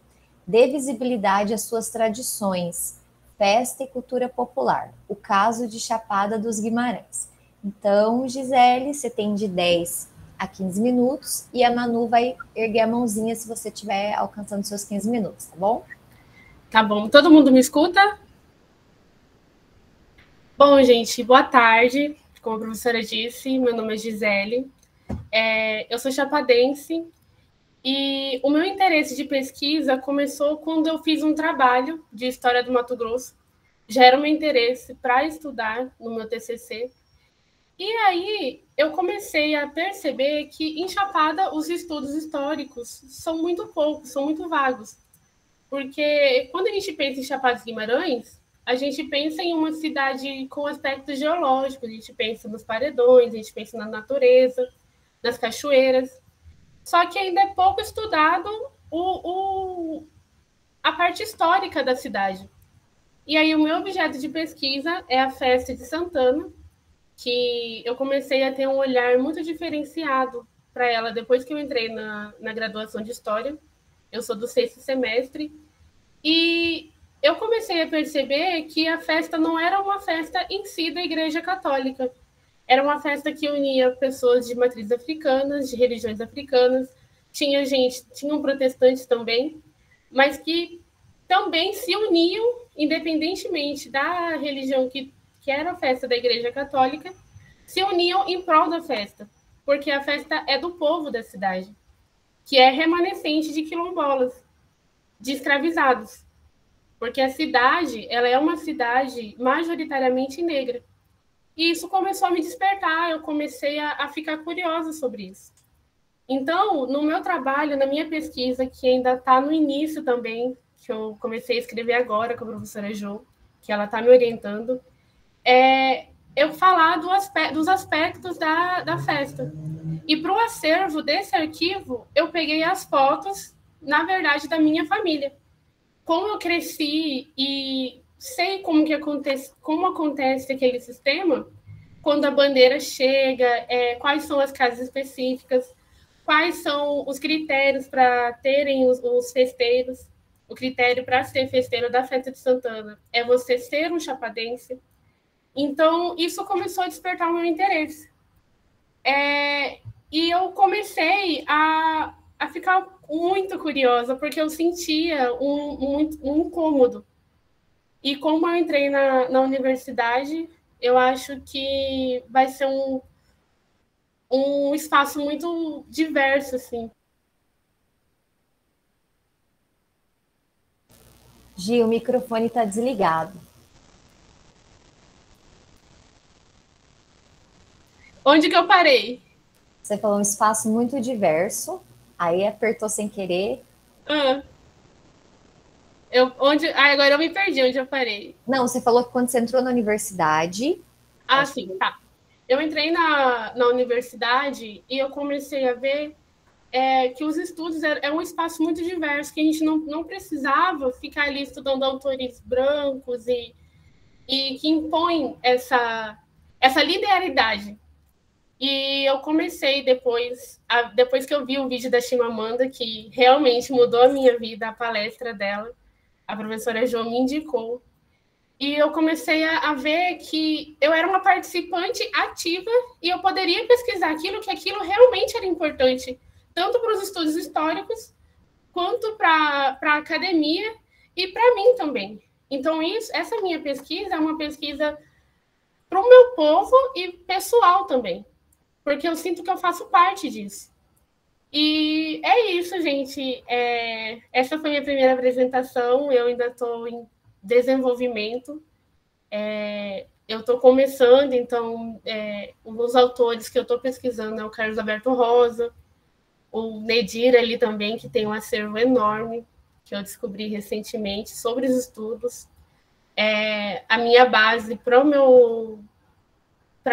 Dê visibilidade às suas tradições, festa e cultura popular. O caso de Chapada dos Guimarães. Então, Gisele, você tem de 10 a 15 minutos, e a Manu vai erguer a mãozinha se você estiver alcançando seus 15 minutos, tá bom? Tá bom. Todo mundo me escuta? Bom, gente, boa tarde. Como a professora disse, meu nome é Gisele. Eu sou chapadense e o meu interesse de pesquisa começou quando eu fiz um trabalho de História do Mato Grosso. Já era o meu interesse para estudar no meu TCC. E aí eu comecei a perceber que em Chapada os estudos históricos são muito poucos, são muito vagos. Porque quando a gente pensa em Chapada dos Guimarães, a gente pensa em uma cidade com aspectos geológicos, a gente pensa nos paredões, a gente pensa na natureza, nas cachoeiras. Só que ainda é pouco estudado a parte histórica da cidade. E aí o meu objeto de pesquisa é a festa de Santana, que eu comecei a ter um olhar muito diferenciado para ela depois que eu entrei na graduação de História. Eu sou do 6º semestre, e eu comecei a perceber que a festa não era uma festa em si da Igreja Católica. Era uma festa que unia pessoas de matrizes africanas, de religiões africanas, tinham protestantes também, mas que também se uniam, independentemente da religião que era a festa da Igreja Católica, se uniam em prol da festa, porque a festa é do povo da cidade, que é remanescente de quilombolas, de escravizados, porque a cidade, ela é uma cidade majoritariamente negra. E isso começou a me despertar, eu comecei a ficar curiosa sobre isso. Então, no meu trabalho, na minha pesquisa, que ainda está no início também, que eu comecei a escrever agora com a professora Jo, que ela está me orientando, eu falar dos aspectos da festa. E para o acervo desse arquivo, eu peguei as fotos, na verdade, da minha família. Como eu cresci e sei como acontece aquele sistema, quando a bandeira chega, quais são as casas específicas, quais são os critérios para terem os festeiros. O critério para ser festeiro da festa de Santana é você ser um chapadense. Então, isso começou a despertar o meu interesse. E eu comecei a ficar muito curiosa, porque eu sentia um incômodo. E como eu entrei na universidade, eu acho que vai ser um espaço muito diverso, assim. Gi, o microfone está desligado. Onde que eu parei? Você falou um espaço muito diverso, aí apertou sem querer. Agora eu me perdi onde eu parei. Não, você falou que quando você entrou na universidade... Sim, tá. Eu entrei na universidade e eu comecei a ver que os estudos é um espaço muito diverso, que a gente não precisava ficar ali estudando autores brancos e que impõem essa linearidade. E eu comecei depois que eu vi o vídeo da Chimamanda, que realmente mudou a minha vida, a palestra dela, a professora Jo me indicou, e eu comecei a ver que eu era uma participante ativa e eu poderia pesquisar que aquilo realmente era importante, tanto para os estudos históricos, quanto para a academia e para mim também. Então, essa minha pesquisa é uma pesquisa para o meu povo e pessoal também, porque eu sinto que eu faço parte disso. E é isso, gente. Essa foi a minha primeira apresentação, eu ainda estou em desenvolvimento. Eu estou começando, então, os autores que eu estou pesquisando é o Carlos Alberto Rosa, o Nedir ali também, que tem um acervo enorme, que eu descobri recentemente sobre os estudos. A minha base para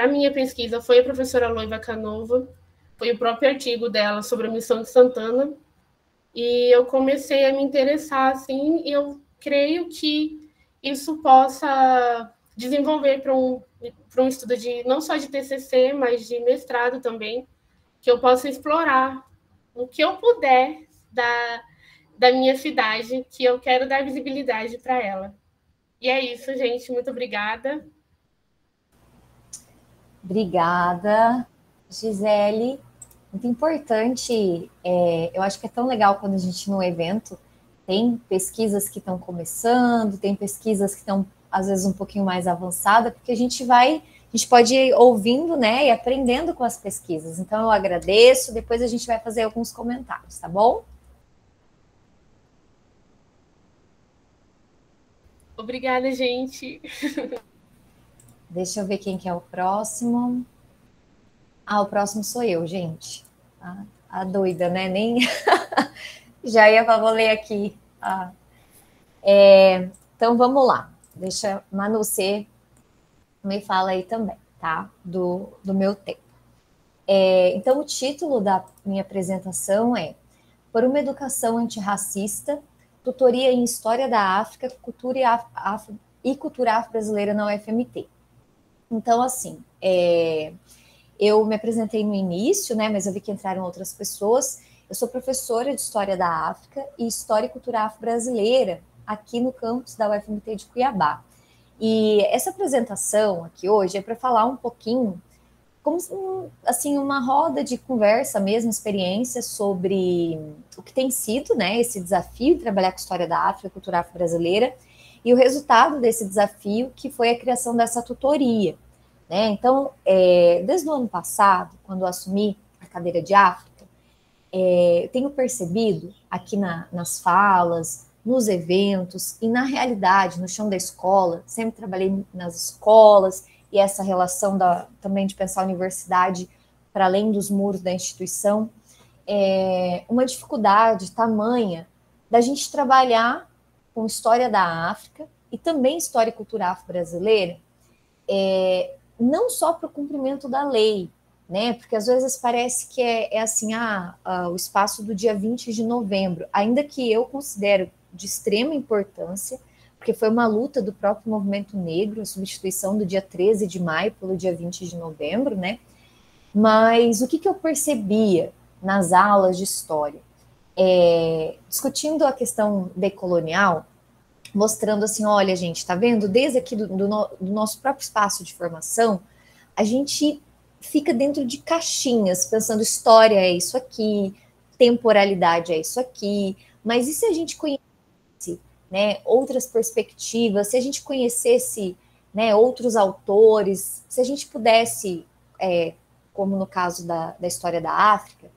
a minha pesquisa foi a professora Loiva Canova, foi o próprio artigo dela sobre a missão de Santana, e eu comecei a me interessar, assim, e eu creio que isso possa desenvolver para um estudo não só de TCC, mas de mestrado também, que eu possa explorar o que eu puder da minha cidade, que eu quero dar visibilidade para ela. E é isso, gente. Muito obrigada. Obrigada, Gisele. Muito importante. Eu acho que é tão legal quando a gente, no evento, tem pesquisas que estão começando, tem pesquisas que estão às vezes, um pouquinho mais avançada, porque a gente pode ir ouvindo, né, e aprendendo com as pesquisas. Então, eu agradeço, depois a gente vai fazer alguns comentários, tá bom? Obrigada, gente. Deixa eu ver quem que é o próximo. Ah, o próximo sou eu, gente. A doida, né? Nem já vou ler aqui. Então, vamos lá. Deixa Manu, você me fala aí também, tá? Do meu tempo. Então, o título da minha apresentação é Por uma Educação Antirracista, Tutoria em História da África, Cultura e Cultura Afro-Brasileira na UFMT. Então, assim, eu me apresentei no início, né, mas eu vi que entraram outras pessoas. Eu sou professora de História da África e História e Cultura Afro-Brasileira aqui no campus da UFMT de Cuiabá. E essa apresentação aqui hoje é para falar um pouquinho, como assim, uma roda de conversa mesmo, experiência sobre o que tem sido, né, esse desafio de trabalhar com História da África, Cultura Afro-Brasileira, e o resultado desse desafio, que foi a criação dessa tutoria. Né? Então, desde o ano passado, quando eu assumi a cadeira de África, tenho percebido aqui nas falas, nos eventos e na realidade, no chão da escola, sempre trabalhei nas escolas, e essa relação também de pensar a universidade para além dos muros da instituição, uma dificuldade tamanha da gente trabalhar com história da África e também história e cultura afro-brasileira, não só para o cumprimento da lei, né? Porque às vezes parece que é assim, o espaço do dia 20 de novembro, ainda que eu considero de extrema importância, porque foi uma luta do próprio movimento negro, a substituição do dia 13 de maio pelo dia 20 de novembro, né? Mas o que eu percebia nas aulas de história? Discutindo a questão decolonial, mostrando assim, olha, gente, tá vendo? Desde aqui do nosso próprio espaço de formação, a gente fica dentro de caixinhas, pensando história é isso aqui, temporalidade é isso aqui, mas e se a gente conhece, né, outras perspectivas, se a gente conhecesse, né, outros autores, se a gente pudesse, como no caso da história da África,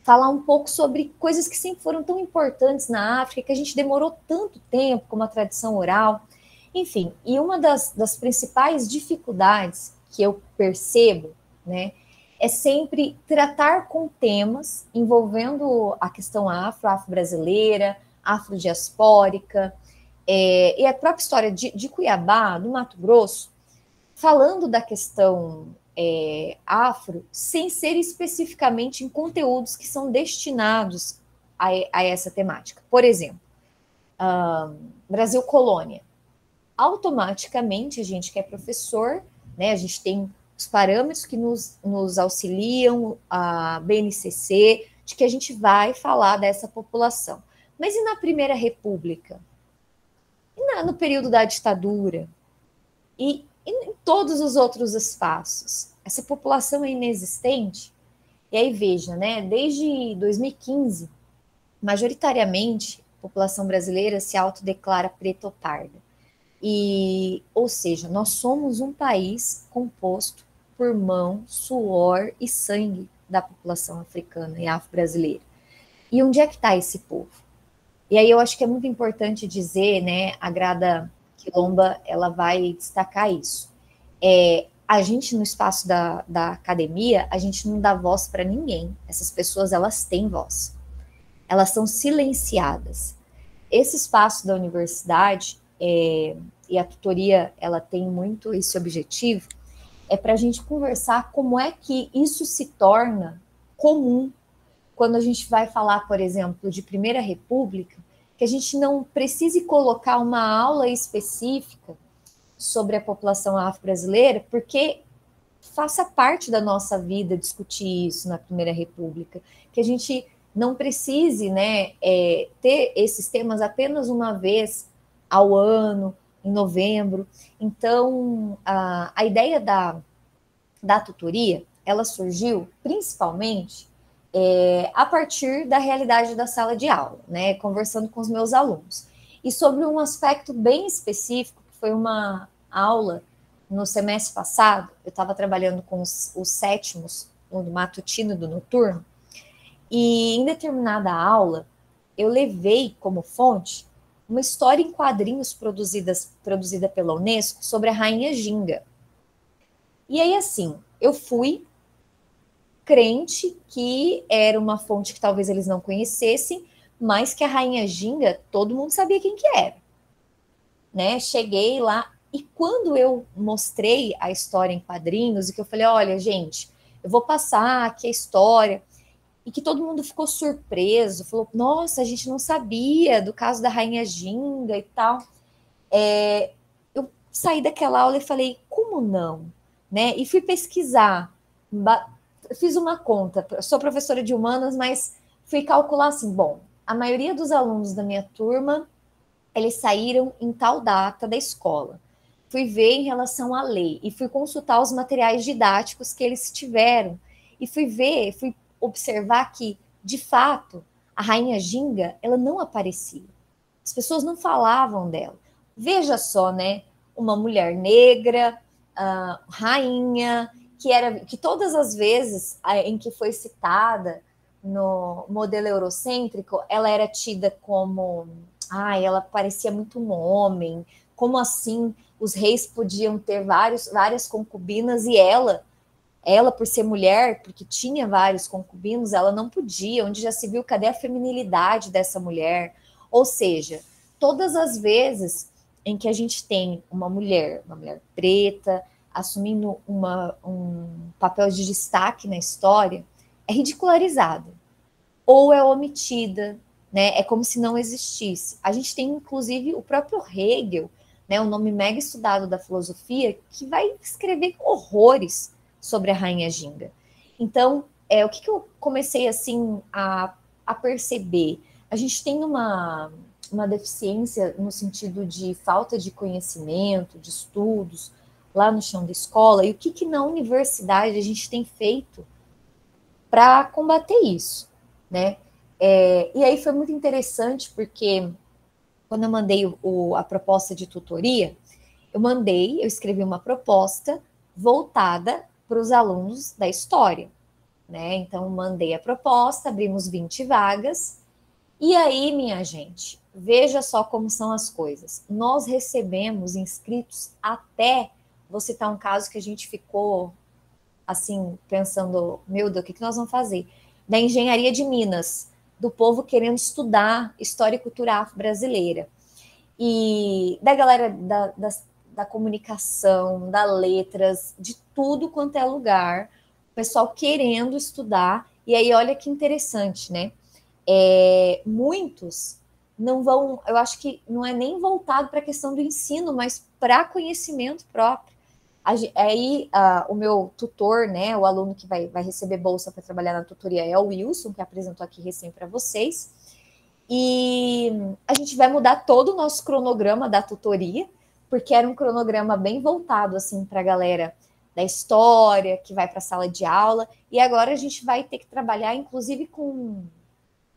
falar um pouco sobre coisas que sempre foram tão importantes na África, que a gente demorou tanto tempo, como a tradição oral, enfim. E uma das principais dificuldades que eu percebo, né, é sempre tratar com temas envolvendo a questão afro-brasileira, afrodiaspórica, e a própria história de Cuiabá, do Mato Grosso, falando da questão afro, sem ser especificamente em conteúdos que são destinados a essa temática. Por exemplo, Brasil Colônia. Automaticamente, a gente que é professor, né, a gente tem os parâmetros que nos auxiliam, a BNCC, de que a gente vai falar dessa população. Mas e na Primeira República? E no período da ditadura? E em todos os outros espaços? Essa população é inexistente? E aí, veja, né, desde 2015, majoritariamente, a população brasileira se autodeclara preta ou parda. Ou seja, nós somos um país composto por mão, suor e sangue da população africana e afro-brasileira. E onde é que está esse povo? E aí eu acho que é muito importante dizer, né, a Grada Quilomba, ela vai destacar isso. A gente, no espaço da academia, a gente não dá voz para ninguém. Essas pessoas, elas têm voz. Elas são silenciadas. Esse espaço da universidade, e a tutoria, ela tem muito esse objetivo, é para a gente conversar como é que isso se torna comum quando a gente vai falar, por exemplo, de Primeira República, que a gente não precise colocar uma aula específica sobre a população afro-brasileira, porque faça parte da nossa vida discutir isso na Primeira República, que a gente não precise, né, ter esses temas apenas uma vez ao ano, em novembro. Então, a ideia da tutoria, ela surgiu principalmente a partir da realidade da sala de aula, né, conversando com os meus alunos. E sobre um aspecto bem específico, que foi uma aula no semestre passado, eu estava trabalhando com os sétimos, o do matutino e do noturno, e em determinada aula, eu levei como fonte uma história em quadrinhos produzida pela Unesco sobre a Rainha Ginga. E aí, assim, eu fui crente que era uma fonte que talvez eles não conhecessem, mas que a Rainha Ginga, todo mundo sabia quem que era. Né? Cheguei lá, e quando eu mostrei a história em quadrinhos, e que eu falei, olha, gente, eu vou passar aqui a história, e que todo mundo ficou surpreso, falou, nossa, a gente não sabia do caso da Rainha Ginga e tal. Eu saí daquela aula e falei, como não? Né? E fui pesquisar, fiz uma conta, sou professora de humanas, mas fui calcular assim, bom, a maioria dos alunos da minha turma, eles saíram em tal data da escola. Fui ver em relação à lei e fui consultar os materiais didáticos que eles tiveram e fui observar que, de fato, a Rainha Ginga, ela não aparecia. As pessoas não falavam dela. Veja só, né? Uma mulher negra, rainha, que todas as vezes em que foi citada no modelo eurocêntrico, ela era tida como, ela parecia muito um homem, como assim os reis podiam ter várias concubinas e ela, por ser mulher, porque tinha vários concubinos, ela não podia, onde já se viu, cadê a feminilidade dessa mulher? Ou seja, todas as vezes em que a gente tem uma mulher preta, assumindo um papel de destaque na história, é ridicularizada, ou é omitida, né? É como se não existisse. A gente tem, inclusive, o próprio Hegel, né, um nome mega estudado da filosofia, que vai escrever horrores sobre a Rainha Ginga. Então, o que eu comecei, assim, a perceber? A gente tem uma deficiência no sentido de falta de conhecimento, de estudos, lá no chão da escola, e o que na universidade a gente tem feito para combater isso, né? E aí foi muito interessante, porque quando eu mandei a proposta de tutoria, eu escrevi uma proposta voltada para os alunos da história, né? Então, mandei a proposta, abrimos 20 vagas, e aí, minha gente, veja só como são as coisas. Nós recebemos inscritos até, vou citar um caso que a gente ficou, assim, pensando, meu Deus, o que nós vamos fazer? Da engenharia de Minas, do povo querendo estudar história e cultura afro-brasileira. E da galera da comunicação, da letras, de tudo quanto é lugar, o pessoal querendo estudar, e aí olha que interessante, né? Muitos não vão, eu acho que não é nem voltado para a questão do ensino, mas para conhecimento próprio. Aí o meu tutor, né, o aluno que vai receber bolsa para trabalhar na tutoria é o Wilson, que apresentou aqui recém para vocês. E a gente vai mudar todo o nosso cronograma da tutoria, porque era um cronograma bem voltado assim para a galera da história, que vai para a sala de aula, e agora a gente vai ter que trabalhar, inclusive, com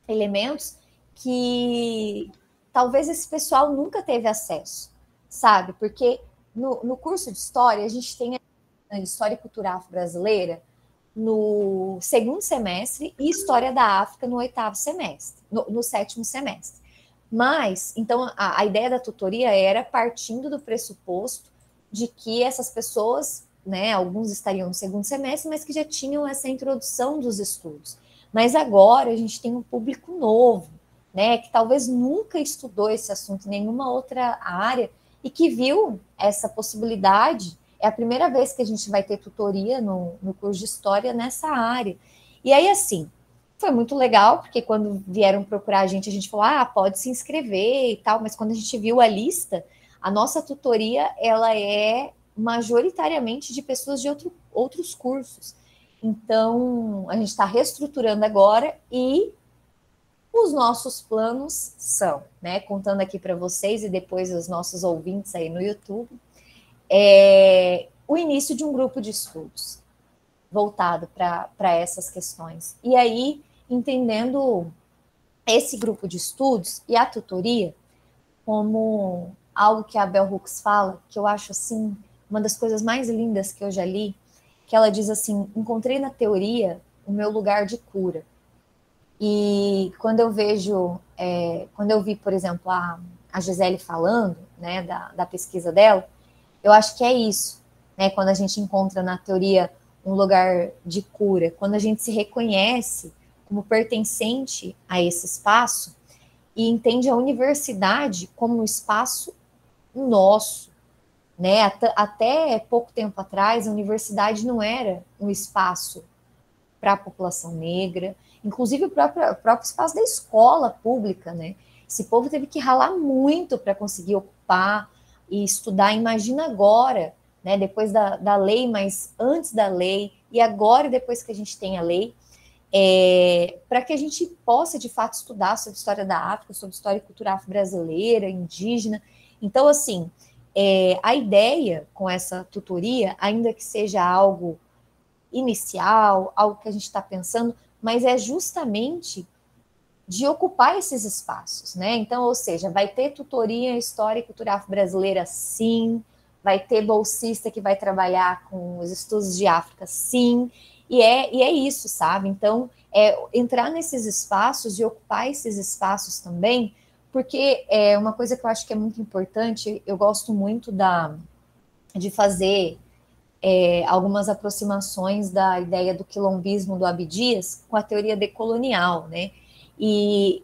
elementos que talvez esse pessoal nunca teve acesso, sabe? Porque no curso de História, a gente tem a História e Cultura Afro-Brasileira no segundo semestre e História da África no oitavo semestre, no sétimo semestre. Mas, então, a ideia da tutoria era partindo do pressuposto de que essas pessoas, né, alguns estariam no segundo semestre, mas que já tinham essa introdução dos estudos. Mas agora a gente tem um público novo, né, que talvez nunca estudou esse assunto em nenhuma outra área e que viu essa possibilidade. É a primeira vez que a gente vai ter tutoria no curso de História nessa área. E aí, assim, foi muito legal, porque quando vieram procurar a gente falou, pode se inscrever e tal, mas quando a gente viu a lista, a nossa tutoria, ela é majoritariamente de pessoas de outros cursos. Então, a gente está reestruturando agora e os nossos planos são, né, contando aqui para vocês e depois os nossos ouvintes aí no YouTube, o início de um grupo de estudos voltado para essas questões. E aí, entendendo esse grupo de estudos e a tutoria como algo que a Bell Hooks fala, que eu acho, assim, uma das coisas mais lindas que eu já li, que ela diz assim: encontrei na teoria o meu lugar de cura. E quando eu vejo, quando eu vi, por exemplo, a Gisele falando, né, da pesquisa dela, eu acho que é isso, né, quando a gente encontra na teoria um lugar de cura, quando a gente se reconhece como pertencente a esse espaço e entende a universidade como um espaço nosso, né? Até pouco tempo atrás, a universidade não era um espaço para a população negra, inclusive o próprio espaço da escola pública, né? Esse povo teve que ralar muito para conseguir ocupar e estudar. Imagina agora, né? Depois da lei, mas antes da lei, e agora, depois que a gente tem a lei, para que a gente possa, de fato, estudar sobre a história da África, sobre a história e cultura afro-brasileira, indígena. Então, assim, a ideia com essa tutoria, ainda que seja algo inicial, algo que a gente está pensando, mas é justamente de ocupar esses espaços, né? Então, ou seja, vai ter tutoria em história e cultura afro-brasileira, sim, vai ter bolsista que vai trabalhar com os estudos de África, sim, e é isso, sabe? Então, entrar nesses espaços e ocupar esses espaços também, porque é uma coisa que eu acho que é muito importante, eu gosto muito de fazer algumas aproximações da ideia do quilombismo do Abdias com a teoria decolonial, né? E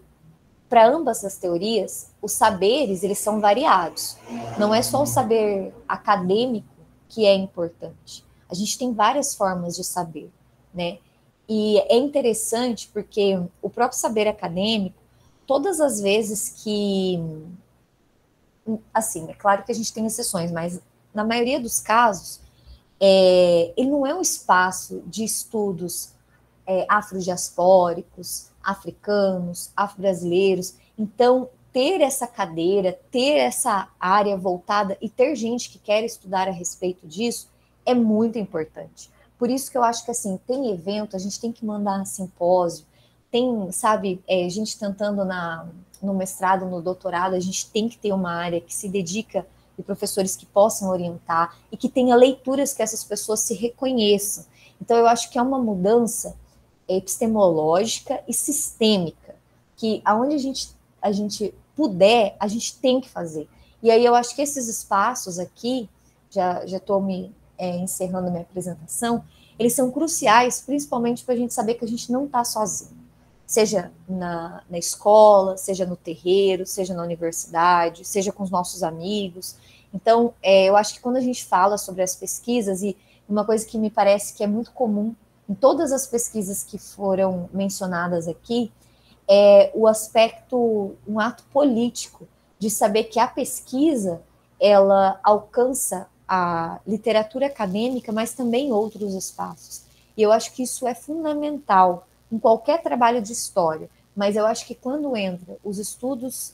para ambas as teorias, os saberes, eles são variados. Não é só o saber acadêmico que é importante. A gente tem várias formas de saber, né? E é interessante porque o próprio saber acadêmico, todas as vezes que, assim, é claro que a gente tem exceções, mas na maioria dos casos, ele não é um espaço de estudos afrodiaspóricos, africanos, afro-brasileiros. Então, ter essa cadeira, ter essa área voltada e ter gente que quer estudar a respeito disso é muito importante. Por isso que eu acho que, assim, tem evento, a gente tem que mandar simpósio, tem, sabe, gente tentando no mestrado, no doutorado, a gente tem que ter uma área que se dedica de professores que possam orientar e que tenha leituras que essas pessoas se reconheçam. Então, eu acho que é uma mudança epistemológica e sistêmica, que aonde a gente puder, a gente tem que fazer. E aí eu acho que esses espaços aqui, já estou me encerrando minha apresentação, eles são cruciais, principalmente para a gente saber que a gente não está sozinho. Seja na escola, seja no terreiro, seja na universidade, seja com os nossos amigos. Então, eu acho que quando a gente fala sobre as pesquisas, e uma coisa que me parece que é muito comum em todas as pesquisas que foram mencionadas aqui, é o aspecto, um ato político, de saber que a pesquisa, ela alcança a literatura acadêmica, mas também outros espaços. E eu acho que isso é fundamental em qualquer trabalho de história, mas eu acho que quando entra os estudos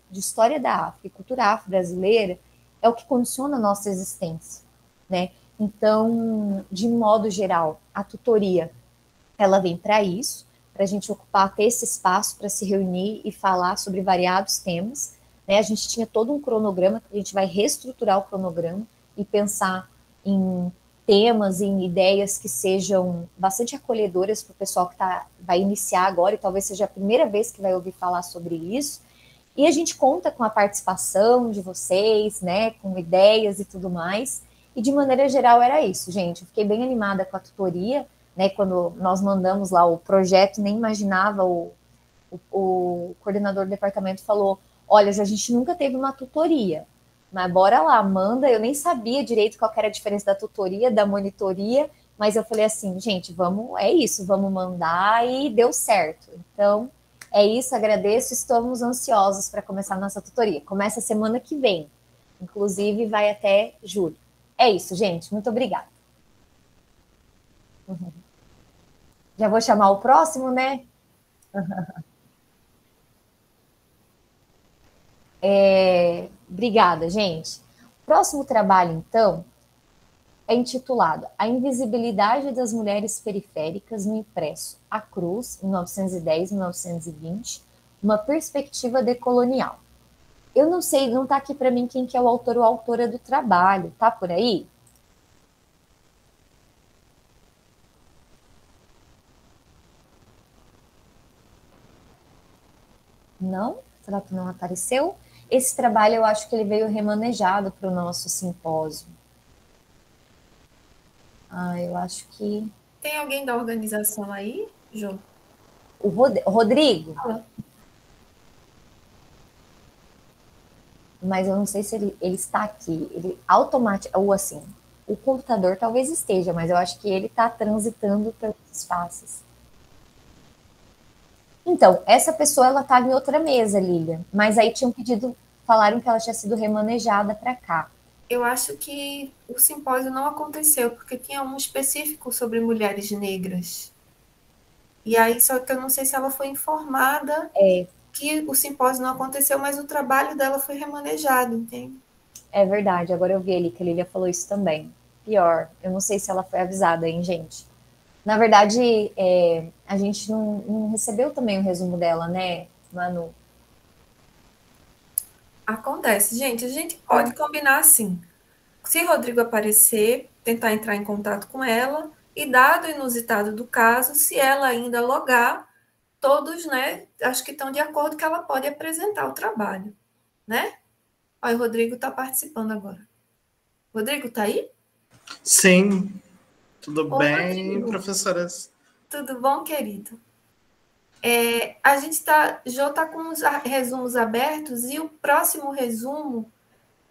de história da África e cultura afro-brasileira, é o que condiciona a nossa existência, né? Então, de modo geral, a tutoria, ela vem para isso, para a gente ocupar, ter esse espaço para se reunir e falar sobre variados temas, né? A gente tinha todo um cronograma, que a gente vai reestruturar o cronograma e pensar em temas, em ideias que sejam bastante acolhedoras para o pessoal que vai iniciar agora, e talvez seja a primeira vez que vai ouvir falar sobre isso. E a gente conta com a participação de vocês, né, com ideias e tudo mais. E de maneira geral era isso, gente. Eu fiquei bem animada com a tutoria, né? Quando nós mandamos lá o projeto, nem imaginava, o coordenador do departamento falou: olha, a gente nunca teve uma tutoria, mas bora lá, manda. Eu nem sabia direito qual era a diferença da tutoria, da monitoria, mas eu falei assim, gente, vamos, é isso, vamos mandar, e deu certo. Então, é isso, agradeço, estamos ansiosos para começar a nossa tutoria. Começa semana que vem, inclusive vai até julho. É isso, gente, muito obrigada. Já vou chamar o próximo, né? Obrigada, gente. O próximo trabalho, então, é intitulado A Invisibilidade das Mulheres Periféricas no Impresso, A Cruz, 1910-1920, uma perspectiva decolonial. Eu não sei, não tá aqui para mim quem que é o autor ou autora do trabalho. Tá por aí? Não? Será que não apareceu? Esse trabalho eu acho que ele veio remanejado para o nosso simpósio. Eu acho que... Tem alguém da organização aí, Jô? O Rodrigo? Mas eu não sei se ele está aqui. Ele automaticamente... Ou assim, o computador talvez esteja, mas eu acho que ele está transitando pelos espaços. Então, essa pessoa, ela estava em outra mesa, Lília. Mas aí tinham pedido... Falaram que ela tinha sido remanejada para cá. Eu acho que o simpósio não aconteceu, porque tinha um específico sobre mulheres negras. E aí, só que eu não sei se ela foi informada que o simpósio não aconteceu, mas o trabalho dela foi remanejado, entende? É verdade, agora eu vi ali que a Lília falou isso também. Pior, eu não sei se ela foi avisada, hein, gente? Na verdade, a gente não recebeu também o resumo dela, né, Manu? Acontece, gente. A gente pode combinar assim. Se Rodrigo aparecer, tentar entrar em contato com ela e, dado o inusitado do caso, se ela ainda logar, todos, né, acho que estão de acordo que ela pode apresentar o trabalho, né? Olha, o Rodrigo está participando agora. Rodrigo, tá aí? Sim. Tudo bem, Rodrigo. professoras? Tudo bom, querido? A gente Jô está com os resumos abertos e o próximo resumo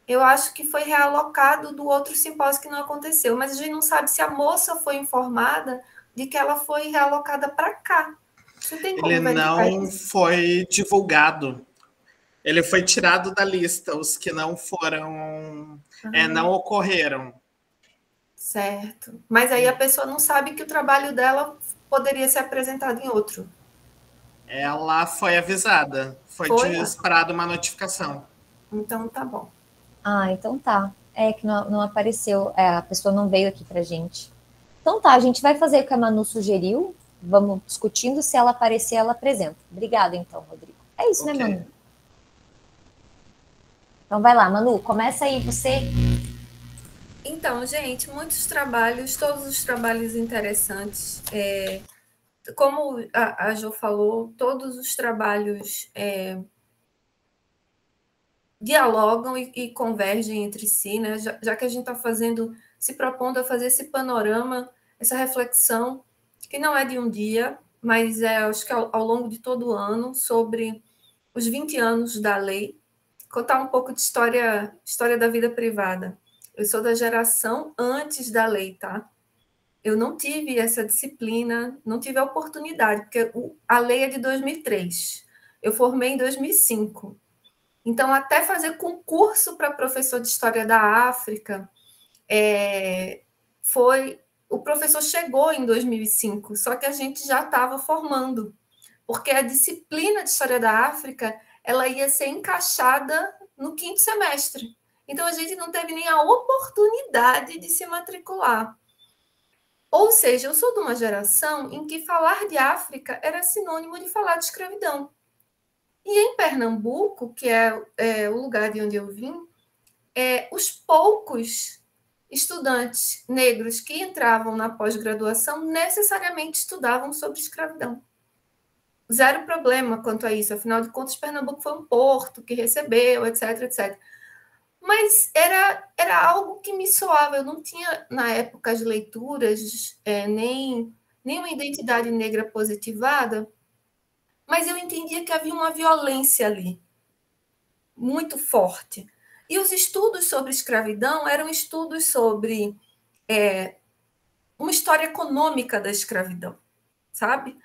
eu acho que foi realocado do outro simpósio que não aconteceu, mas a gente não sabe se a moça foi informada de que ela foi realocada para cá. Você tem como Ele verificar não isso? foi divulgado. Ele foi tirado da lista. Os que não foram, não ocorreram. Certo. Mas aí a pessoa não sabe que o trabalho dela poderia ser apresentado em outro. Ela foi avisada. Foi disparada uma notificação. Então tá bom. Então tá. É que não apareceu, a pessoa não veio aqui pra gente. Então tá, a gente vai fazer o que a Manu sugeriu, vamos discutindo, se ela aparecer, ela apresenta. Obrigada então, Rodrigo. É isso, né, Manu? Então vai lá, Manu, começa aí você. Então, gente, muitos trabalhos, todos os trabalhos interessantes. Como a Jo falou, todos os trabalhos dialogam e convergem entre si, né? Já que a gente está se propondo a fazer esse panorama, essa reflexão, que não é de um dia, mas acho que ao longo de todo o ano, sobre os 20 anos da lei, contar um pouco de história da vida privada. Eu sou da geração antes da lei, tá? Eu não tive essa disciplina, não tive a oportunidade, porque a lei é de 2003. Eu formei em 2005. Então, até fazer concurso para professor de História da África, o professor chegou em 2005, só que a gente já estava formando, porque a disciplina de História da África ela ia ser encaixada no 5º semestre. Então, a gente não teve nem a oportunidade de se matricular. Ou seja, eu sou de uma geração em que falar de África era sinônimo de falar de escravidão. E em Pernambuco, que é o lugar de onde eu vim, os poucos estudantes negros que entravam na pós-graduação necessariamente estudavam sobre escravidão. Zero problema quanto a isso, afinal de contas, Pernambuco foi um porto que recebeu, etc, etc. Mas era algo que me soava. Eu não tinha, na época, as leituras, nem uma identidade negra positivada, mas eu entendia que havia uma violência ali, muito forte. E os estudos sobre escravidão eram estudos sobre uma história econômica da escravidão, sabe?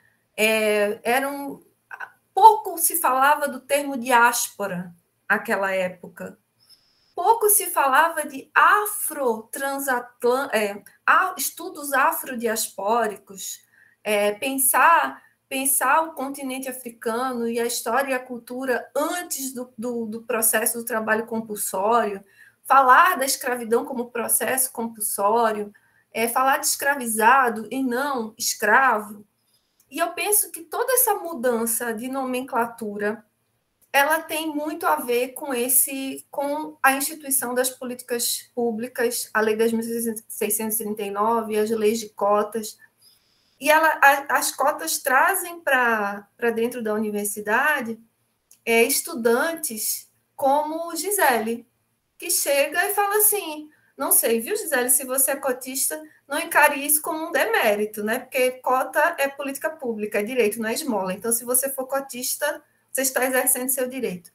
Pouco se falava do termo diáspora naquela época. Pouco se falava de estudos afrodiaspóricos, pensar o continente africano e a história e a cultura antes do processo do trabalho compulsório, falar da escravidão como processo compulsório, falar de escravizado e não escravo. E eu penso que toda essa mudança de nomenclatura ela tem muito a ver com a instituição das políticas públicas, a Lei 10.639 e as leis de cotas. E as cotas trazem para dentro da universidade estudantes como Gisele, que chega e fala assim, não sei, viu, Gisele, se você é cotista, não encare isso como um demérito, né? Porque cota é política pública, é direito, não é esmola. Então, se você for cotista, você está exercendo seu direito.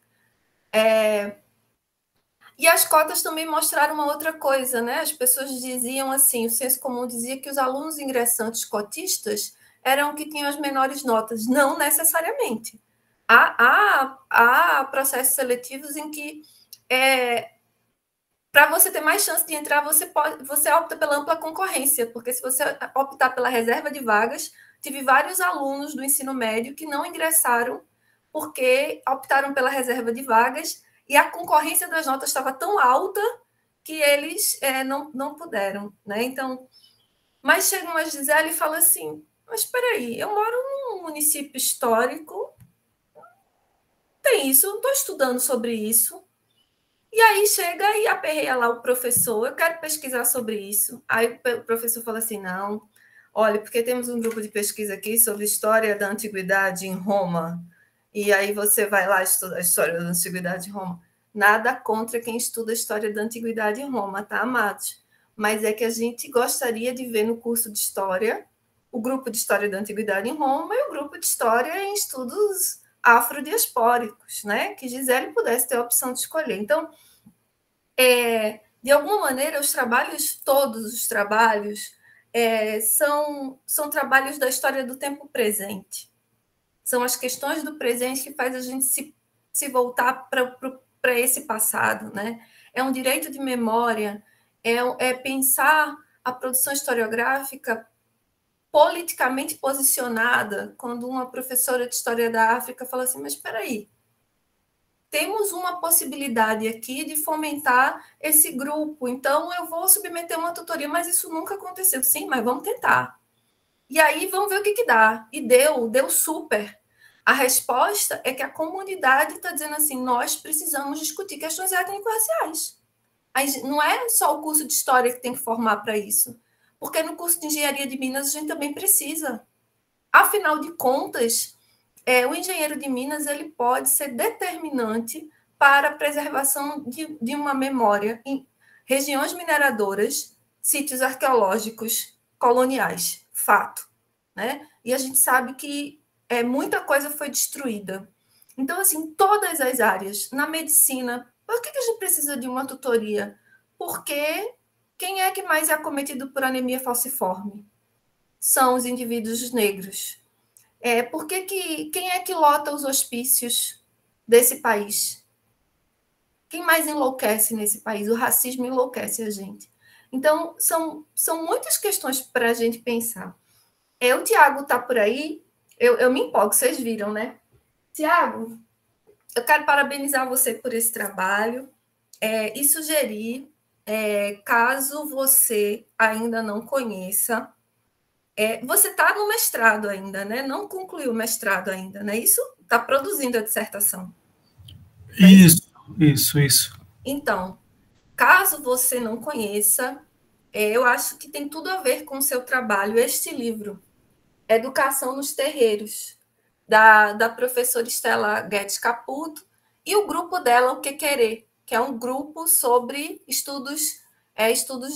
E as cotas também mostraram uma outra coisa, né? As pessoas diziam assim, o senso comum dizia que os alunos ingressantes cotistas eram que tinham as menores notas. Não necessariamente. Há processos seletivos em que, para você ter mais chance de entrar, você opta pela ampla concorrência, porque se você optar pela reserva de vagas, tive vários alunos do ensino médio que não ingressaram porque optaram pela reserva de vagas e a concorrência das notas estava tão alta que eles não puderam, né? Então, mas chega uma Gisele e fala assim, mas espera aí, eu moro num município histórico, tem isso, eu estou estudando sobre isso, e aí chega e aperreia lá o professor, eu quero pesquisar sobre isso. Aí o professor fala assim, não, olha, porque temos um grupo de pesquisa aqui sobre história da antiguidade em Roma, e aí você vai lá estudar a história da antiguidade em Roma. Nada contra quem estuda a história da antiguidade em Roma, tá, amados? Mas é que a gente gostaria de ver no curso de história o grupo de história da antiguidade em Roma e o grupo de história em estudos afrodiaspóricos, né? Que Gisele pudesse ter a opção de escolher. Então, de alguma maneira, todos os trabalhos, são trabalhos da história do tempo presente. São as questões do presente que faz a gente se voltar para esse passado, né? É um direito de memória, é pensar a produção historiográfica politicamente posicionada, quando uma professora de História da África fala assim, mas espera aí, temos uma possibilidade aqui de fomentar esse grupo, então eu vou submeter uma tutoria, mas isso nunca aconteceu. Sim, mas vamos tentar. E aí vamos ver o que dá. E deu super. A resposta é que a comunidade está dizendo assim, nós precisamos discutir questões étnico-raciais. Não é só o curso de História que tem que formar para isso, porque no curso de Engenharia de Minas a gente também precisa. Afinal de contas, o engenheiro de Minas ele pode ser determinante para a preservação de uma memória em regiões mineradoras, sítios arqueológicos coloniais, fato, né? E a gente sabe que muita coisa foi destruída. Então, assim, todas as áreas, na medicina, por que a gente precisa de uma tutoria? Porque quem é que mais é acometido por anemia falciforme? São os indivíduos negros. Quem é que lota os hospícios desse país? Quem mais enlouquece nesse país? O racismo enlouquece a gente. Então, são muitas questões para a gente pensar. O Tiago está por aí, eu me empolgo, vocês viram, né? Tiago, eu quero parabenizar você por esse trabalho e sugerir, caso você ainda não conheça, você está no mestrado ainda, né? Não concluiu o mestrado ainda, né? Isso está produzindo a dissertação. Isso. Então, caso você não conheça, eu acho que tem tudo a ver com o seu trabalho, este livro, Educação nos Terreiros, da professora Estela Guedes Caputo, e o grupo dela, O Que Querer, que é um grupo sobre estudos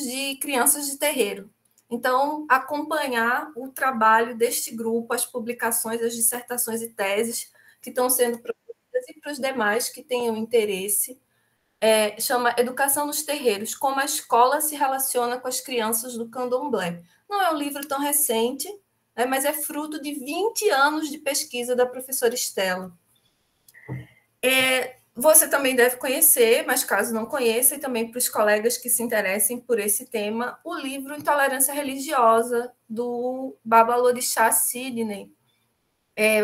de crianças de terreiro. Então, acompanhar o trabalho deste grupo, as publicações, as dissertações e teses que estão sendo produzidas e para os demais que tenham interesse, chama Educação nos Terreiros, como a escola se relaciona com as crianças do candomblé. Não é um livro tão recente, mas é fruto de 20 anos de pesquisa da professora Estela. Você também deve conhecer, mas caso não conheça, e também para os colegas que se interessem por esse tema, o livro Intolerância Religiosa, do Babalorixá Sidney.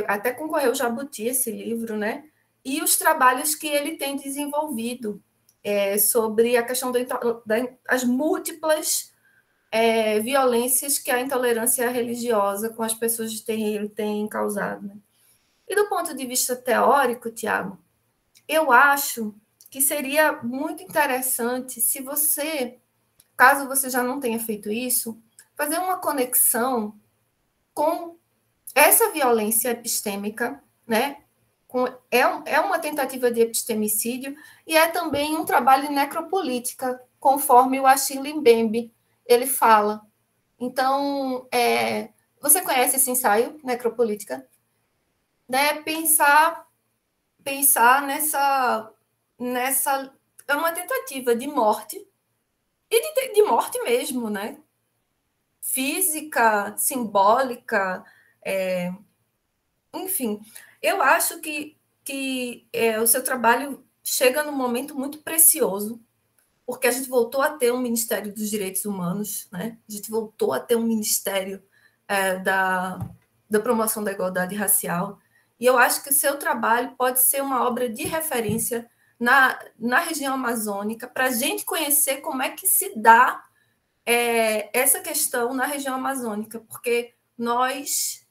Até concorreu o Jabuti esse livro, né? E os trabalhos que ele tem desenvolvido sobre a questão das múltiplas violências que a intolerância religiosa com as pessoas de terreiro tem causado. Né? E do ponto de vista teórico, Tiago, eu acho que seria muito interessante se você, caso você já não tenha feito isso, fazer uma conexão com essa violência epistêmica, né? É uma tentativa de epistemicídio e é também um trabalho de necropolítica, conforme o Achille Mbembe ele fala. Então, você conhece esse ensaio, Necropolítica? Né? Pensar nessa é uma tentativa de morte, e de morte mesmo, né? Física, simbólica, enfim. Eu acho que o seu trabalho chega num momento muito precioso, porque a gente voltou a ter um Ministério dos Direitos Humanos, né? A gente voltou a ter um Ministério da Promoção da Igualdade Racial, e eu acho que o seu trabalho pode ser uma obra de referência na região amazônica, para a gente conhecer como é que se dá essa questão na região amazônica, porque nós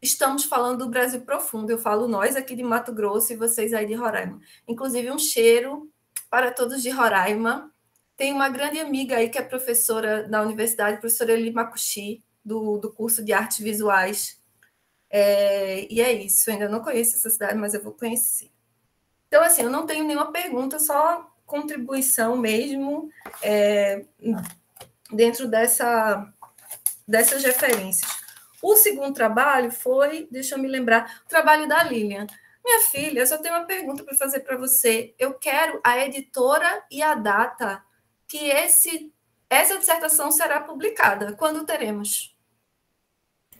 estamos falando do Brasil profundo. Eu falo nós aqui de Mato Grosso e vocês aí de Roraima. Inclusive, um cheiro para todos de Roraima. Tem uma grande amiga aí que é professora na universidade, professora Eli Makushi, do curso de artes visuais. E é isso. Eu ainda não conheço essa cidade, mas eu vou conhecer. Então, assim, eu não tenho nenhuma pergunta, só contribuição mesmo dentro dessas referências. O segundo trabalho foi, deixa eu me lembrar, o trabalho da Lilian. Minha filha, eu só tenho uma pergunta para fazer para você. Eu quero a editora e a data que essa dissertação será publicada. Quando teremos?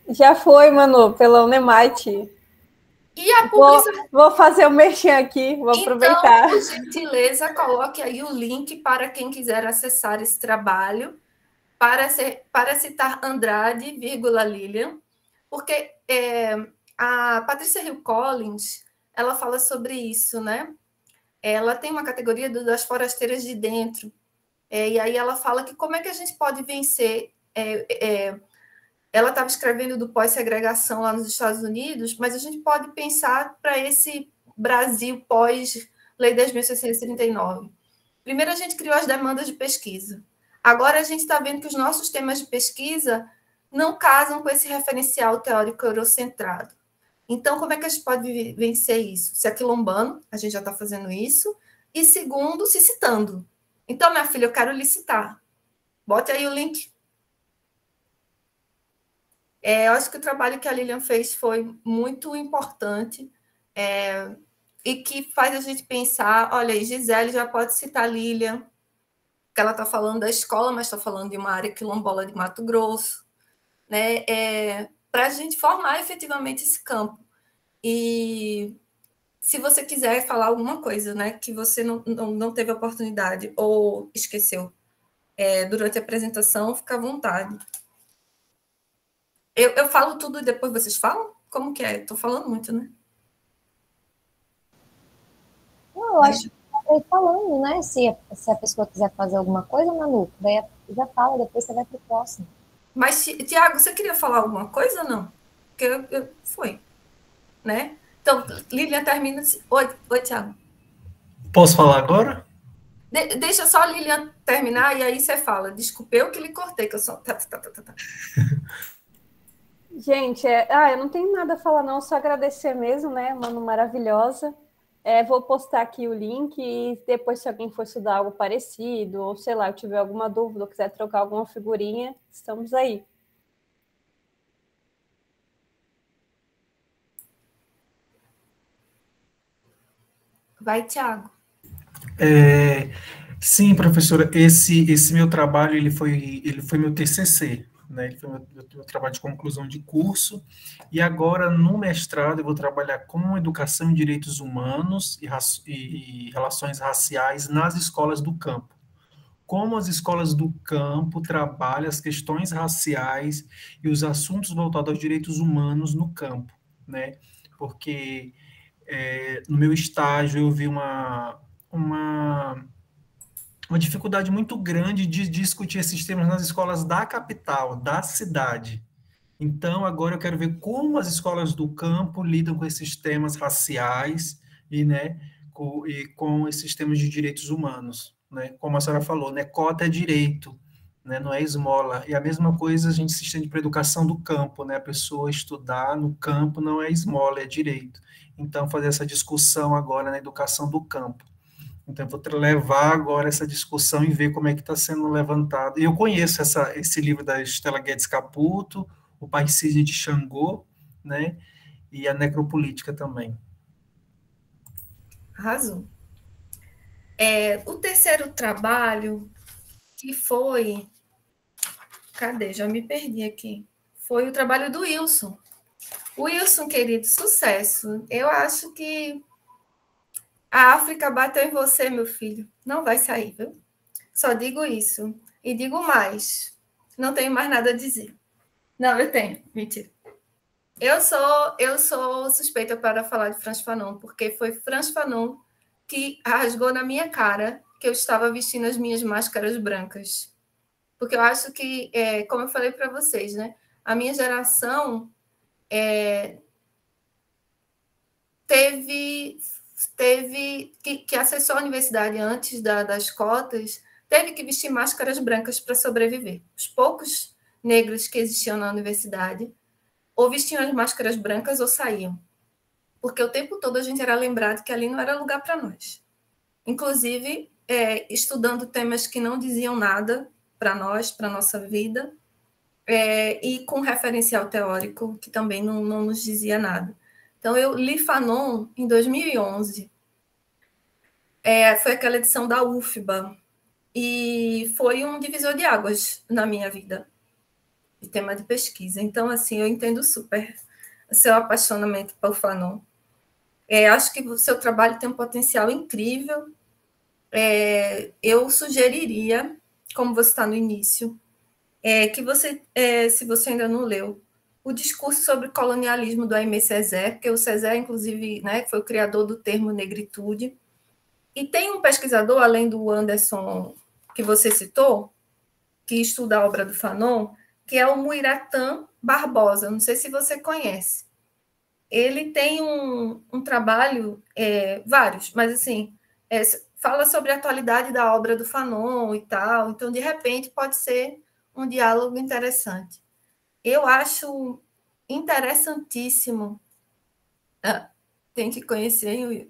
Já foi, Manu, pela Unemite. E a publicação... Vou fazer o merchan aqui, vou aproveitar. Então, por gentileza, coloque aí o link para quem quiser acessar esse trabalho, para citar Andrade, Lilian, porque a Patrícia Hill Collins, ela fala sobre isso, né? Ela tem uma categoria das forasteiras de dentro, e aí ela fala que como é que a gente pode vencer... ela estava escrevendo do pós-segregação lá nos Estados Unidos, mas a gente pode pensar para esse Brasil pós-Lei 10.639. Primeiro, a gente criou as demandas de pesquisa. Agora, a gente está vendo que os nossos temas de pesquisa não casam com esse referencial teórico eurocentrado. Então, como é que a gente pode vencer isso? Se aquilombando, a gente já está fazendo isso, e segundo, se citando. Então, minha filha, eu quero lhe citar. Bote aí o link. Eu acho que o trabalho que a Lilian fez foi muito importante e que faz a gente pensar, olha, Gisele já pode citar a Lilian, que ela está falando da escola, mas está falando de uma área quilombola de Mato Grosso, né? Para a gente formar efetivamente esse campo. E se você quiser falar alguma coisa, né, que você não teve oportunidade ou esqueceu durante a apresentação, fica à vontade. Eu falo tudo e depois vocês falam? Como que é? Estou falando muito, né? Eu acho que eu falando, né? Se a pessoa quiser fazer alguma coisa, Manu, daí já fala, depois você vai para o próximo. Mas, Tiago, você queria falar alguma coisa ou não? Porque foi, né? Então, Lilian termina... Oi, Tiago. Posso falar agora? Deixa só a Lilian terminar e aí você fala. Desculpe, eu que lhe cortei, que eu só... Gente, eu não tenho nada a falar, não, só agradecer mesmo, né, Manu maravilhosa. Vou postar aqui o link e depois, se alguém for estudar algo parecido, ou sei lá, eu tiver alguma dúvida, ou quiser trocar alguma figurinha, estamos aí. Vai, Tiago. Sim, professora, esse meu trabalho, ele foi meu TCC, né? Ele foi meu trabalho de conclusão de curso, e agora, no mestrado, eu vou trabalhar com educação em direitos humanos e relações raciais nas escolas do campo. Como as escolas do campo trabalham as questões raciais e os assuntos voltados aos direitos humanos no campo, né? Porque no meu estágio eu vi uma dificuldade muito grande de discutir esses temas nas escolas da capital, da cidade. Então, agora eu quero ver como as escolas do campo lidam com esses temas raciais e, né, político e com esses temas de direitos humanos, né? Como a senhora falou, né? Cota é direito, né? Não é esmola. E a mesma coisa a gente se estende para a educação do campo, né? A pessoa estudar no campo não é esmola, é direito. Então, fazer essa discussão agora na educação do campo. Então, eu vou levar agora essa discussão e ver como é que está sendo levantado. E eu conheço esse livro da Stella Guedes Caputo, O Parricídio de Xangô, né? E a Necropolítica também. Arrasou. O terceiro trabalho, que foi... Cadê? Já me perdi aqui. Foi o trabalho do Wilson. Wilson, querido, sucesso. Eu acho que a África bateu em você, meu filho. Não vai sair, viu? Só digo isso. E digo mais. Não tenho mais nada a dizer. Não, eu tenho. Mentira. Eu sou suspeita para falar de Frantz Fanon, porque foi Frantz Fanon que rasgou na minha cara que eu estava vestindo as minhas máscaras brancas. Porque eu acho que, como eu falei para vocês, né? A minha geração teve que acessou a universidade antes das cotas, teve que vestir máscaras brancas para sobreviver. Os poucos negros que existiam na universidade ou vestiam as máscaras brancas ou saíam. Porque o tempo todo a gente era lembrado que ali não era lugar para nós. Inclusive, estudando temas que não diziam nada para nós, para a nossa vida, e com referencial teórico que também não nos dizia nada. Então, eu li Fanon em 2011. Foi aquela edição da UFBA. E foi um divisor de águas na minha vida, de tema de pesquisa. Então, assim, eu entendo super o seu apaixonamento por Fanon. Acho que o seu trabalho tem um potencial incrível. Eu sugeriria, como você está no início, que você, se você ainda não leu, o discurso sobre colonialismo do Aimé Césaire, porque o Césaire, inclusive, né, foi o criador do termo negritude. E tem um pesquisador, além do Anderson, que você citou, que estuda a obra do Fanon, que é o Muiratan Barbosa. Não sei se você conhece. Ele tem um trabalho, vários, mas assim, fala sobre a atualidade da obra do Fanon e tal. Então, de repente, pode ser um diálogo interessante. Eu acho interessantíssimo. Tem que conhecer o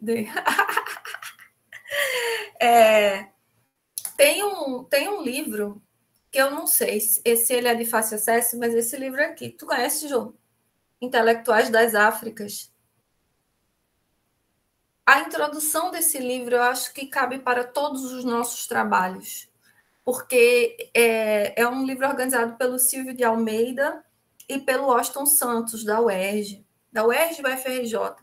tem um livro que eu não sei se ele é de fácil acesso, mas esse livro aqui. Tu conhece, Jô? Intelectuais das Áfricas. A introdução desse livro eu acho que cabe para todos os nossos trabalhos, porque é um livro organizado pelo Silvio de Almeida e pelo Austin Santos, da UERJ e UFRJ,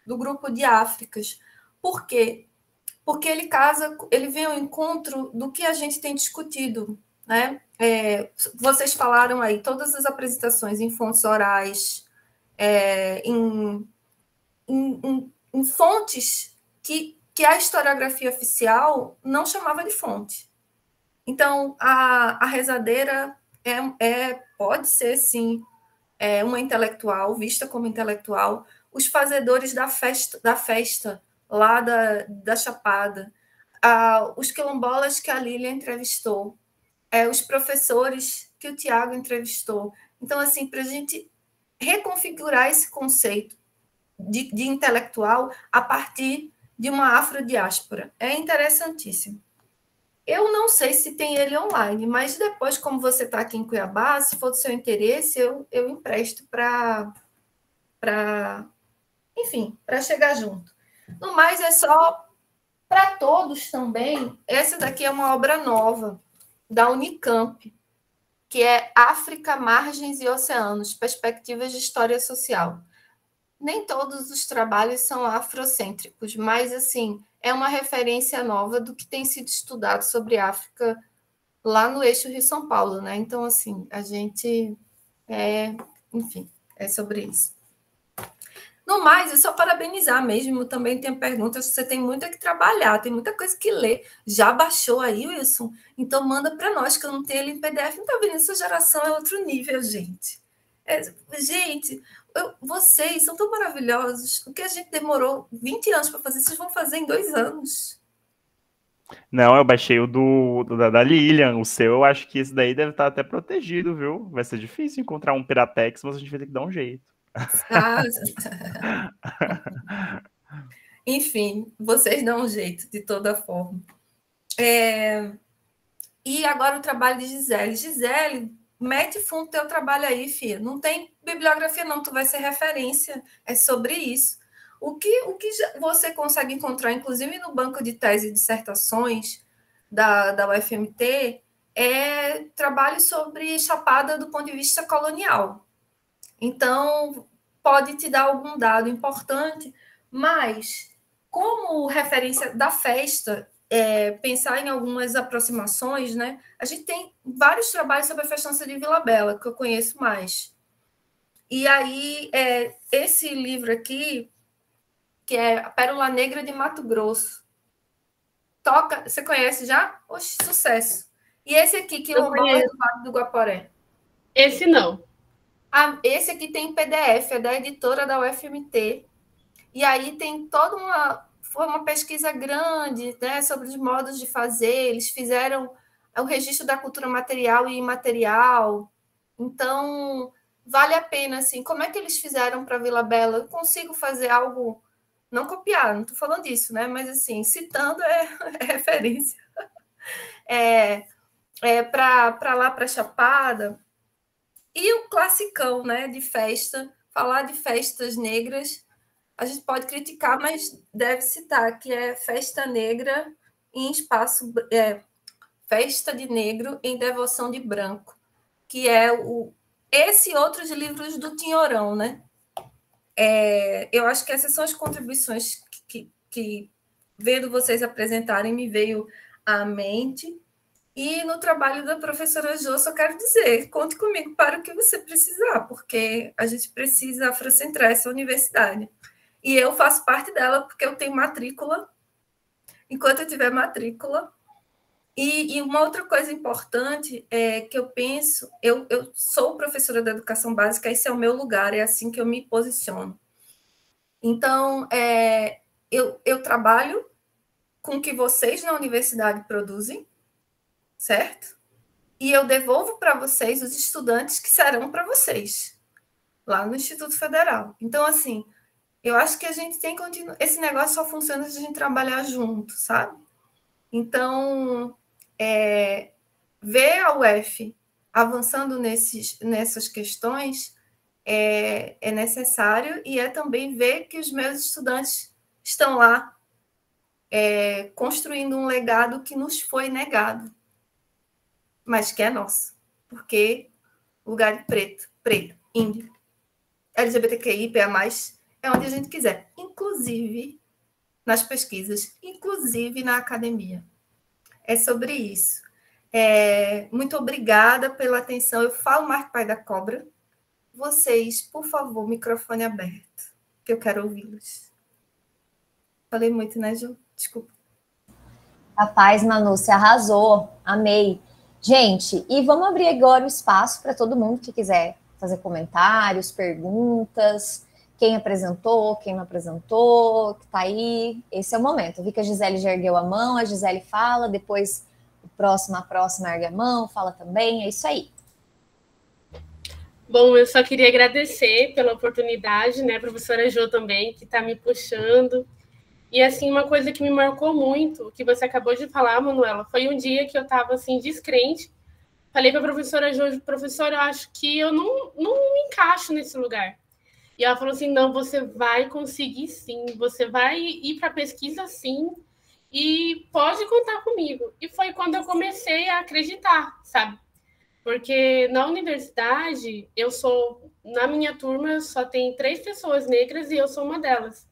do Grupo de Áfricas. Por quê? Porque ele vem ao encontro do que a gente tem discutido, né? Vocês falaram aí, todas as apresentações em fontes orais, em fontes que a historiografia oficial não chamava de fonte. Então, a rezadeira pode ser, sim, uma intelectual, vista como intelectual. Os fazedores da festa lá da Chapada, os quilombolas que a Lília entrevistou, os professores que o Tiago entrevistou. Então, assim, para a gente reconfigurar esse conceito de intelectual a partir de uma afrodiáspora. É interessantíssimo. Eu não sei se tem ele online, mas depois, como você está aqui em Cuiabá, se for do seu interesse, eu empresto para chegar junto. No mais, é só para todos também. Essa daqui é uma obra nova da Unicamp, que é África, Margens e Oceanos, Perspectivas de História Social. Nem todos os trabalhos são afrocêntricos, mas, assim, é uma referência nova do que tem sido estudado sobre África lá no eixo Rio-São Paulo, né? Então, assim, a gente enfim, é sobre isso. No mais, é só parabenizar mesmo. Também tem perguntas, você tem muito que trabalhar, tem muita coisa que ler. Já baixou aí, Wilson? Então manda para nós, que eu não tenho ele em PDF. Não está vendo? Essa geração é outro nível, gente. Gente, vocês são tão maravilhosos. O que a gente demorou 20 anos para fazer, vocês vão fazer em 2 anos. Não, eu baixei o da Lilian. O seu, eu acho que esse daí deve estar até protegido, viu? Vai ser difícil encontrar um Piratex, mas a gente vai ter que dar um jeito. Ah, enfim, vocês dão um jeito, de toda forma. E agora o trabalho de Gisele. Gisele, mete fundo teu trabalho aí, filha. Não tem bibliografia, não. Tu vai ser referência. É sobre isso. O que você consegue encontrar, inclusive no banco de tese e dissertações da UFMT, é trabalho sobre Chapada do ponto de vista colonial. Então, pode te dar algum dado importante, mas como referência da festa, pensar em algumas aproximações, né? A gente tem vários trabalhos sobre a festança de Vila Bela, que eu conheço mais. E aí, esse livro aqui, que é A Pérola Negra de Mato Grosso. Você conhece já? Oxe, sucesso. E esse aqui, Quilombola do Vale do Guaporé? Esse não. Esse aqui tem em PDF, é da editora da UFMT. E aí tem foi uma pesquisa grande, né, sobre os modos de fazer. Eles fizeram o registro da cultura material e imaterial. Então, vale a pena, assim, como é que eles fizeram para Vila Bela? Eu consigo fazer algo, não copiar, não estou falando disso, né? Mas, assim, citando é referência. Para lá, para Chapada. E o classicão, né, de festa, falar de festas negras, a gente pode criticar, mas deve citar, que é Festa Negra em Espaço... Festa de Negro em Devoção de Branco, que é esse e outros livros do Tinhorão, né? Eu acho que essas são as contribuições que vendo vocês apresentarem, me veio à mente. E no trabalho da professora Jo, só quero dizer, conte comigo para o que você precisar, porque a gente precisa afrocentrar essa universidade. E eu faço parte dela porque eu tenho matrícula. Enquanto eu tiver matrícula... E uma outra coisa importante é que eu penso, eu sou professora da educação básica, esse é o meu lugar, é assim que eu me posiciono. Então, eu trabalho com o que vocês na universidade produzem, certo? E eu devolvo para vocês os estudantes que serão para vocês, lá no Instituto Federal. Então, assim, eu acho que a gente tem que continuar. Esse negócio só funciona se a gente trabalhar junto, sabe? Então... ver a UF avançando nessas questões é necessário, e é também ver que os meus estudantes estão lá construindo um legado que nos foi negado, mas que é nosso, porque lugar de preto, índio, LGBTQI, PA+, é onde a gente quiser, inclusive nas pesquisas, inclusive na academia. É sobre isso. Muito obrigada pela atenção. Eu falo mais pai da cobra. Vocês, por favor, microfone aberto, que eu quero ouvi-los. Falei muito, né, Ju? Desculpa. Rapaz, Manu, você arrasou. Amei. Gente, e vamos abrir agora o espaço para todo mundo que quiser fazer comentários, perguntas, quem apresentou, quem não apresentou, que está aí. Esse é o momento. Eu vi que a Gisele já ergueu a mão, a Gisele fala, depois a próxima ergue a mão, fala também, é isso aí. Bom, eu só queria agradecer pela oportunidade, né, professora Jo também, que está me puxando. E, assim, uma coisa que me marcou muito, que você acabou de falar, Manuela, foi um dia que eu estava, assim, descrente. Falei para a professora Jo, professora, eu acho que eu não me encaixo nesse lugar. E ela falou assim, não, você vai conseguir sim, você vai ir para a pesquisa sim, e pode contar comigo. E foi quando eu comecei a acreditar, sabe? Porque na universidade, na minha turma, só tem 3 pessoas negras e eu sou uma delas.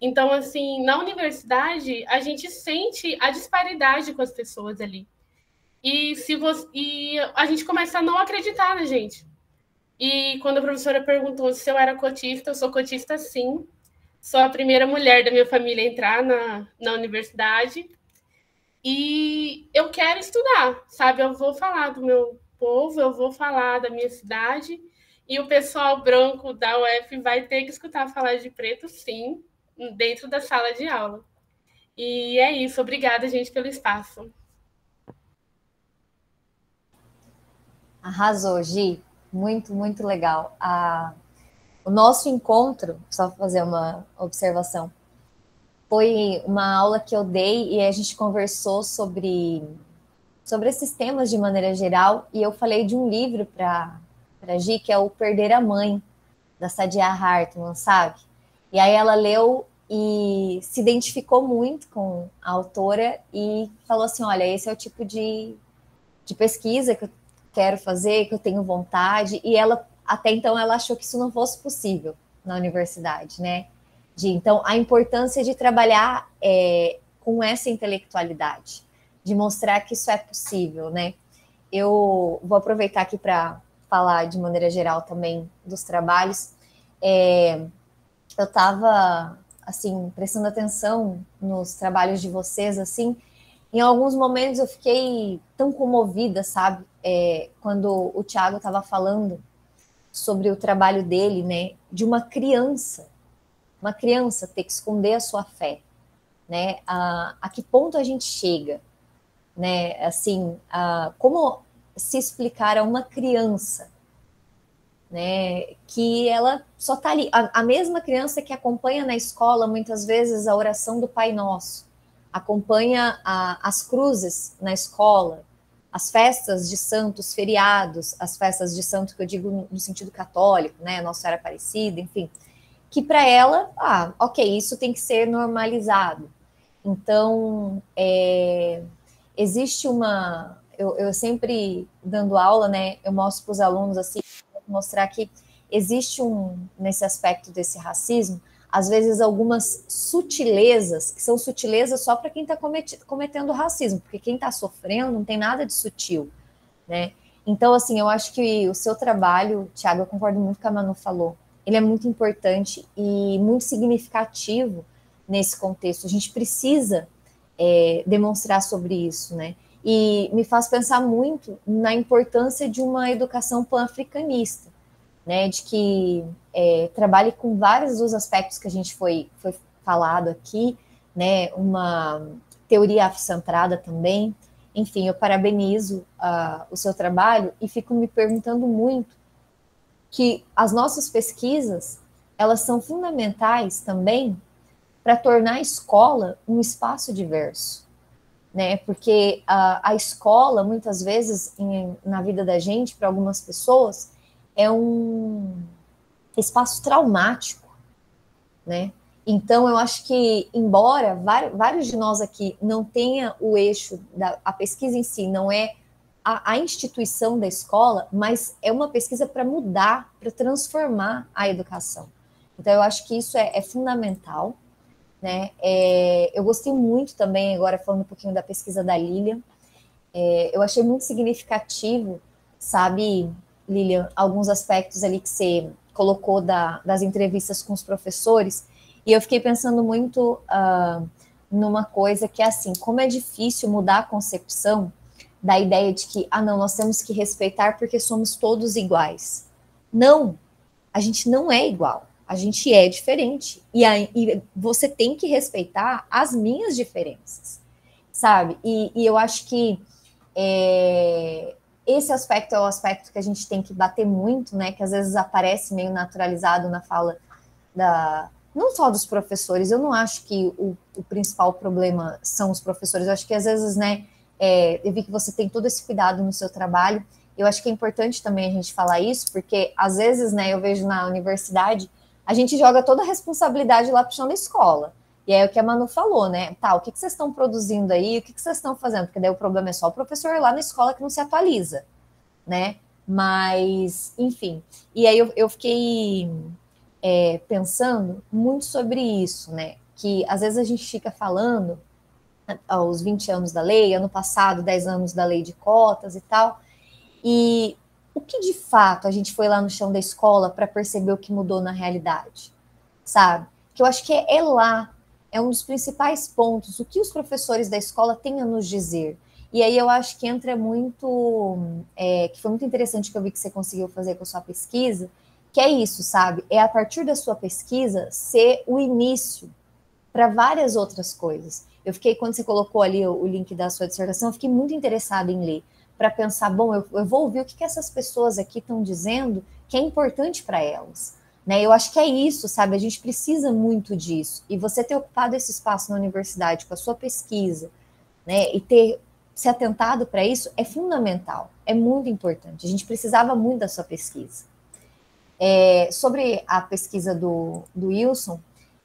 Então, assim, na universidade, a gente sente a disparidade com as pessoas ali. E a gente começa a não acreditar na gente. E quando a professora perguntou se eu era cotista, eu sou cotista sim. Sou a primeira mulher da minha família a entrar na universidade. E eu quero estudar, sabe? Eu vou falar do meu povo, eu vou falar da minha cidade. E o pessoal branco da UF vai ter que escutar falar de preto, sim, dentro da sala de aula. E é isso. Obrigada, gente, pelo espaço. Arrasou, Gi. Muito, muito legal. O nosso encontro, só fazer uma observação, foi uma aula que eu dei e a gente conversou sobre esses temas de maneira geral, e eu falei de um livro para Gi, que é o Perder a Mãe, da Saidiya Hartman, sabe? E aí ela leu e se identificou muito com a autora e falou assim, olha, esse é o tipo de pesquisa que eu quero fazer, que eu tenho vontade, e ela, até então, ela achou que isso não fosse possível na universidade, né? Então, a importância de trabalhar com essa intelectualidade, de mostrar que isso é possível, né? Eu vou aproveitar aqui para falar de maneira geral também dos trabalhos. Eu estava, assim, prestando atenção nos trabalhos de vocês, assim, em alguns momentos eu fiquei tão comovida, sabe? Quando o Thiago estava falando sobre o trabalho dele, né? De uma criança ter que esconder a sua fé, né? A que ponto a gente chega, né? Assim, como se explicar a uma criança, né? Que ela só está ali, a mesma criança que acompanha na escola muitas vezes a oração do Pai Nosso, acompanha as cruzes na escola, as festas de santos, feriados, as festas de santo que eu digo no sentido católico, né? Nossa Senhora Aparecida, enfim, que para ela, ok, isso tem que ser normalizado. Então, existe uma... Eu sempre, dando aula, né, eu mostro para os alunos, assim, mostrar que existe nesse aspecto desse racismo, às vezes algumas sutilezas, que são sutilezas só para quem está cometendo racismo, porque quem está sofrendo não tem nada de sutil, né? Então, assim, eu acho que o seu trabalho, Thiago, eu concordo muito com a Manu falou, ele é muito importante e muito significativo nesse contexto. A gente precisa demonstrar sobre isso, né? E me faz pensar muito na importância de uma educação pan-africanista, né? De que trabalhe com vários dos aspectos que a gente foi falado aqui, né? Uma teoria afrocentrada também. Enfim, eu parabenizo o seu trabalho e fico me perguntando muito que as nossas pesquisas, elas são fundamentais também para tornar a escola um espaço diverso, né? Porque a escola, muitas vezes, na vida da gente, para algumas pessoas, é um espaço traumático, né? Então, eu acho que, embora vários de nós aqui não tenha o eixo a pesquisa em si, não é a instituição da escola, mas é uma pesquisa para mudar, para transformar a educação. Então, eu acho que isso é fundamental, né? Eu gostei muito também, agora falando um pouquinho da pesquisa da Lilian, eu achei muito significativo, sabe, Lilian, alguns aspectos ali que você colocou das entrevistas com os professores, e eu fiquei pensando muito numa coisa que é assim, como é difícil mudar a concepção da ideia de que, não, nós temos que respeitar porque somos todos iguais. Não, a gente não é igual. A gente é diferente. E você tem que respeitar as minhas diferenças, sabe? E eu acho que esse aspecto é o aspecto que a gente tem que bater muito, né? Que às vezes aparece meio naturalizado na fala não só dos professores. Eu não acho que o principal problema são os professores. Eu acho que às vezes, né? Eu vi que você tem todo esse cuidado no seu trabalho. Eu acho que é importante também a gente falar isso, porque às vezes, né? Eu vejo na universidade a gente joga toda a responsabilidade lá para o chão da escola. E é o que a Manu falou, né? Tá, o que vocês estão produzindo aí? O que vocês estão fazendo? Porque daí o problema é só o professor lá na escola que não se atualiza, né? Mas, enfim. E aí eu fiquei pensando muito sobre isso, né? Que às vezes a gente fica falando aos 20 anos da lei, ano passado, 10 anos da lei de cotas e tal, e o que de fato a gente foi lá no chão da escola para perceber o que mudou na realidade, sabe? Que eu acho que é um dos principais pontos, o que os professores da escola têm a nos dizer. E aí eu acho que entra muito, que foi muito interessante que eu vi que você conseguiu fazer com a sua pesquisa, que é isso, sabe? É a partir da sua pesquisa ser o início para várias outras coisas. Eu fiquei, quando você colocou ali o link da sua dissertação, eu fiquei muito interessada em ler, para pensar, bom, eu vou ouvir o que essas pessoas aqui estão dizendo que é importante para elas. Né? Eu acho que é isso, sabe? A gente precisa muito disso. E você ter ocupado esse espaço na universidade com a sua pesquisa, né, e ter se atentado para isso é fundamental, é muito importante. A gente precisava muito da sua pesquisa. Sobre a pesquisa do Wilson,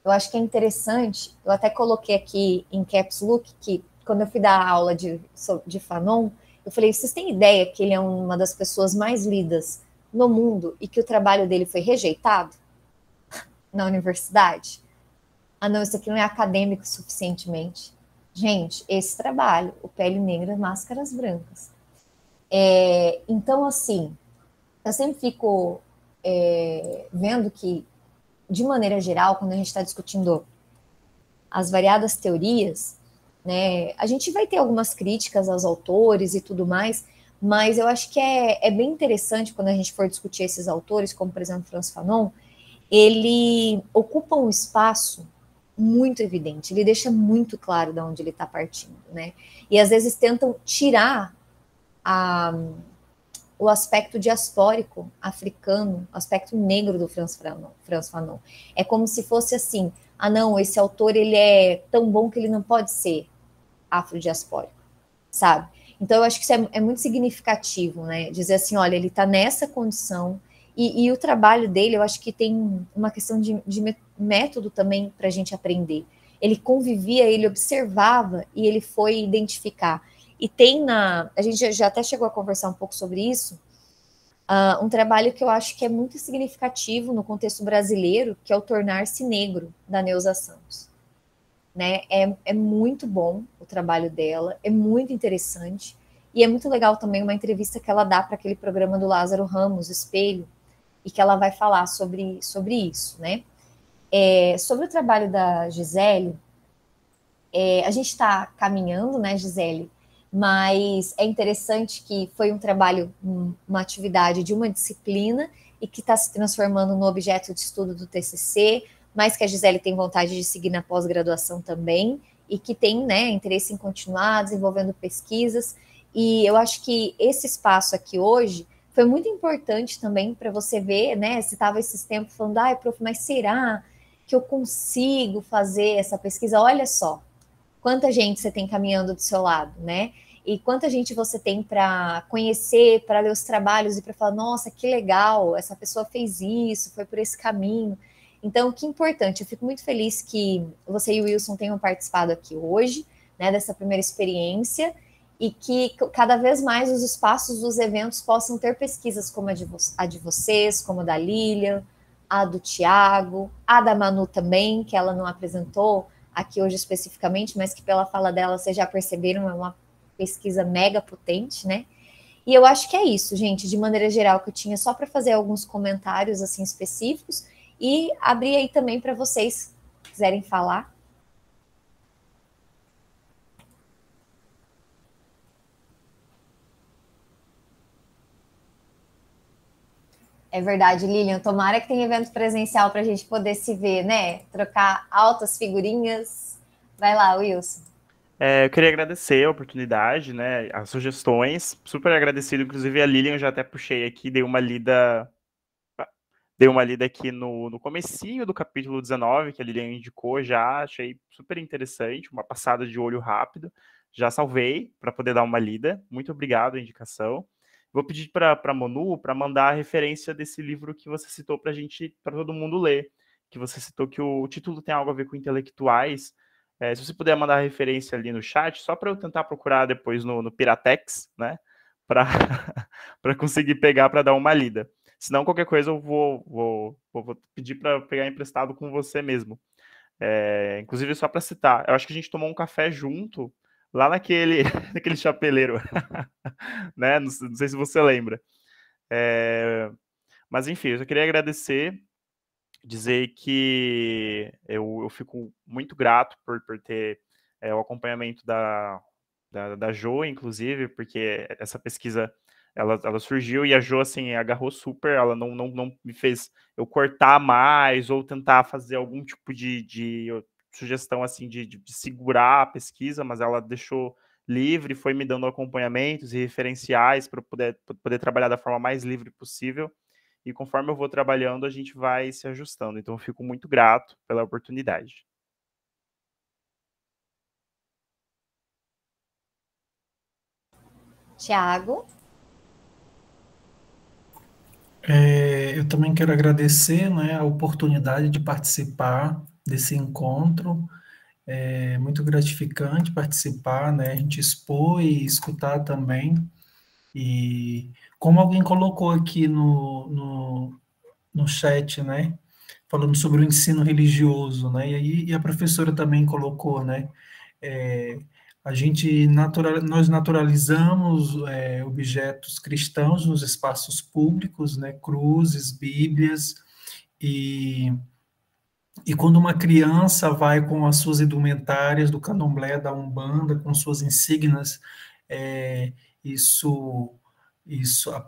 eu acho que é interessante, eu até coloquei aqui em caps lock, que quando eu fui dar a aula de Fanon, eu falei, vocês têm ideia que ele é uma das pessoas mais lidas no mundo e que o trabalho dele foi rejeitado na universidade? Ah, não, isso aqui não é acadêmico suficientemente. Gente, esse trabalho, o Pele Negra, Máscaras Brancas. Então, assim, eu sempre fico vendo que, de maneira geral, quando a gente está discutindo as variadas teorias, né, a gente vai ter algumas críticas aos autores e tudo mais, mas eu acho que é bem interessante quando a gente for discutir esses autores, como, por exemplo, Frantz Fanon, ele ocupa um espaço muito evidente, ele deixa muito claro de onde ele está partindo, né? E às vezes tentam tirar o aspecto diaspórico africano, o aspecto negro do Frantz Fanon. É como se fosse assim, ah não, esse autor ele é tão bom que ele não pode ser afrodiaspórico, sabe? Então eu acho que isso é muito significativo, né? Dizer assim, olha, ele está nessa condição, e o trabalho dele, eu acho que tem uma questão de método também para a gente aprender. Ele convivia, ele observava e ele foi identificar. E tem a gente já até chegou a conversar um pouco sobre isso, um trabalho que eu acho que é muito significativo no contexto brasileiro, que é o Tornar-se Negro, da Neuza Santos. Né? É muito bom o trabalho dela, é muito interessante, e é muito legal também uma entrevista que ela dá para aquele programa do Lázaro Ramos, Espelho, e que ela vai falar sobre isso, né? Sobre o trabalho da Gisele, a gente está caminhando, né, Gisele? Mas é interessante que foi um trabalho, uma atividade de uma disciplina e que está se transformando no objeto de estudo do TCC, mas que a Gisele tem vontade de seguir na pós-graduação também e que tem, né, interesse em continuar desenvolvendo pesquisas. E eu acho que esse espaço aqui hoje foi muito importante também para você ver, né? Você estava esses tempos falando, ai, prof, mas será que eu consigo fazer essa pesquisa? Olha só, quanta gente você tem caminhando do seu lado, né? E quanta gente você tem para conhecer, para ler os trabalhos e para falar, nossa, que legal, essa pessoa fez isso, foi por esse caminho. Então, que importante, eu fico muito feliz que você e o Wilson tenham participado aqui hoje, né, dessa primeira experiência, e que cada vez mais os espaços dos eventos possam ter pesquisas como a de vocês, como a da Lilian, a do Tiago, a da Manu também, que ela não apresentou aqui hoje especificamente, mas que pela fala dela vocês já perceberam, é uma pesquisa mega potente, né? E eu acho que é isso, gente, de maneira geral, que eu tinha só para fazer alguns comentários assim específicos e abrir aí também para vocês quiserem falar. É verdade, Lilian. Tomara que tenha evento presencial para a gente poder se ver, né? Trocar altas figurinhas. Vai lá, Wilson. Eu queria agradecer a oportunidade, né? As sugestões. Super agradecido, inclusive a Lilian, eu já até puxei aqui, dei uma lida aqui no comecinho do capítulo 19, que a Lilian indicou já, achei super interessante, uma passada de olho rápido. Já salvei para poder dar uma lida. Muito obrigado a indicação. Vou pedir para a Manu para mandar a referência desse livro que você citou para todo mundo ler. Que você citou que o título tem algo a ver com intelectuais. Se você puder mandar a referência ali no chat, só para eu tentar procurar depois no Piratex, né? Para conseguir pegar para dar uma lida. Senão, qualquer coisa eu vou pedir para pegar emprestado com você mesmo. Inclusive, só para citar, eu acho que a gente tomou um café junto lá naquele chapeleiro, né? Não sei se você lembra. Mas, enfim, eu só queria agradecer, dizer que eu fico muito grato por ter o acompanhamento da Jo, inclusive, porque essa pesquisa ela surgiu e a Jo, assim, agarrou super, ela não me fez eu cortar mais ou tentar fazer algum tipo de sugestão, assim, de segurar a pesquisa, mas ela deixou livre, foi me dando acompanhamentos e referenciais para poder trabalhar da forma mais livre possível, e conforme eu vou trabalhando, a gente vai se ajustando. Então, eu fico muito grato pela oportunidade. Tiago? Eu também quero agradecer, né, a oportunidade de participar desse encontro. É muito gratificante participar, né, a gente expor e escutar também. E como alguém colocou aqui no chat, né, falando sobre o ensino religioso, né, e a professora também colocou, né, é, nós naturalizamos objetos cristãos nos espaços públicos, né, cruzes, bíblias, e, e quando uma criança vai com as suas indumentárias do candomblé, da Umbanda, com suas insígnias, é, isso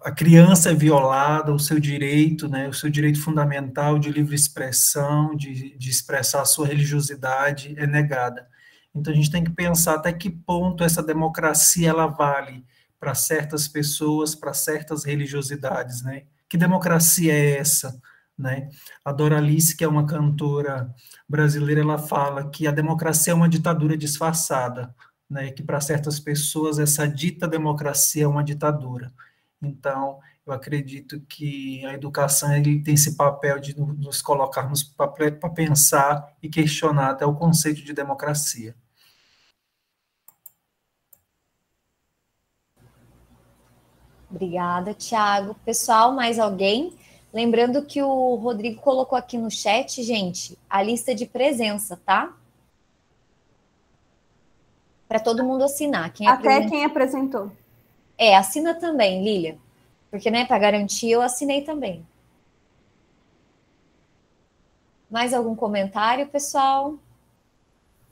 a criança é violada, o seu direito, né, o seu direito fundamental de livre expressão, de expressar a sua religiosidade é negada. Então a gente tem que pensar até que ponto essa democracia ela vale para certas pessoas, para certas religiosidades, né? Que democracia é essa, né? A Doralice, que é uma cantora brasileira, ela fala que a democracia é uma ditadura disfarçada, né? Que para certas pessoas essa dita democracia é uma ditadura. Então, eu acredito que a educação ele tem esse papel de nos colocarmos para pensar e questionar até o conceito de democracia. Obrigada, Tiago. Pessoal, mais alguém? Lembrando que o Rodrigo colocou aqui no chat, gente, a lista de presença, tá? Para todo mundo assinar. Quem apresentou. Assina também, Lília. Porque, né, para garantir, eu assinei também. Mais algum comentário, pessoal?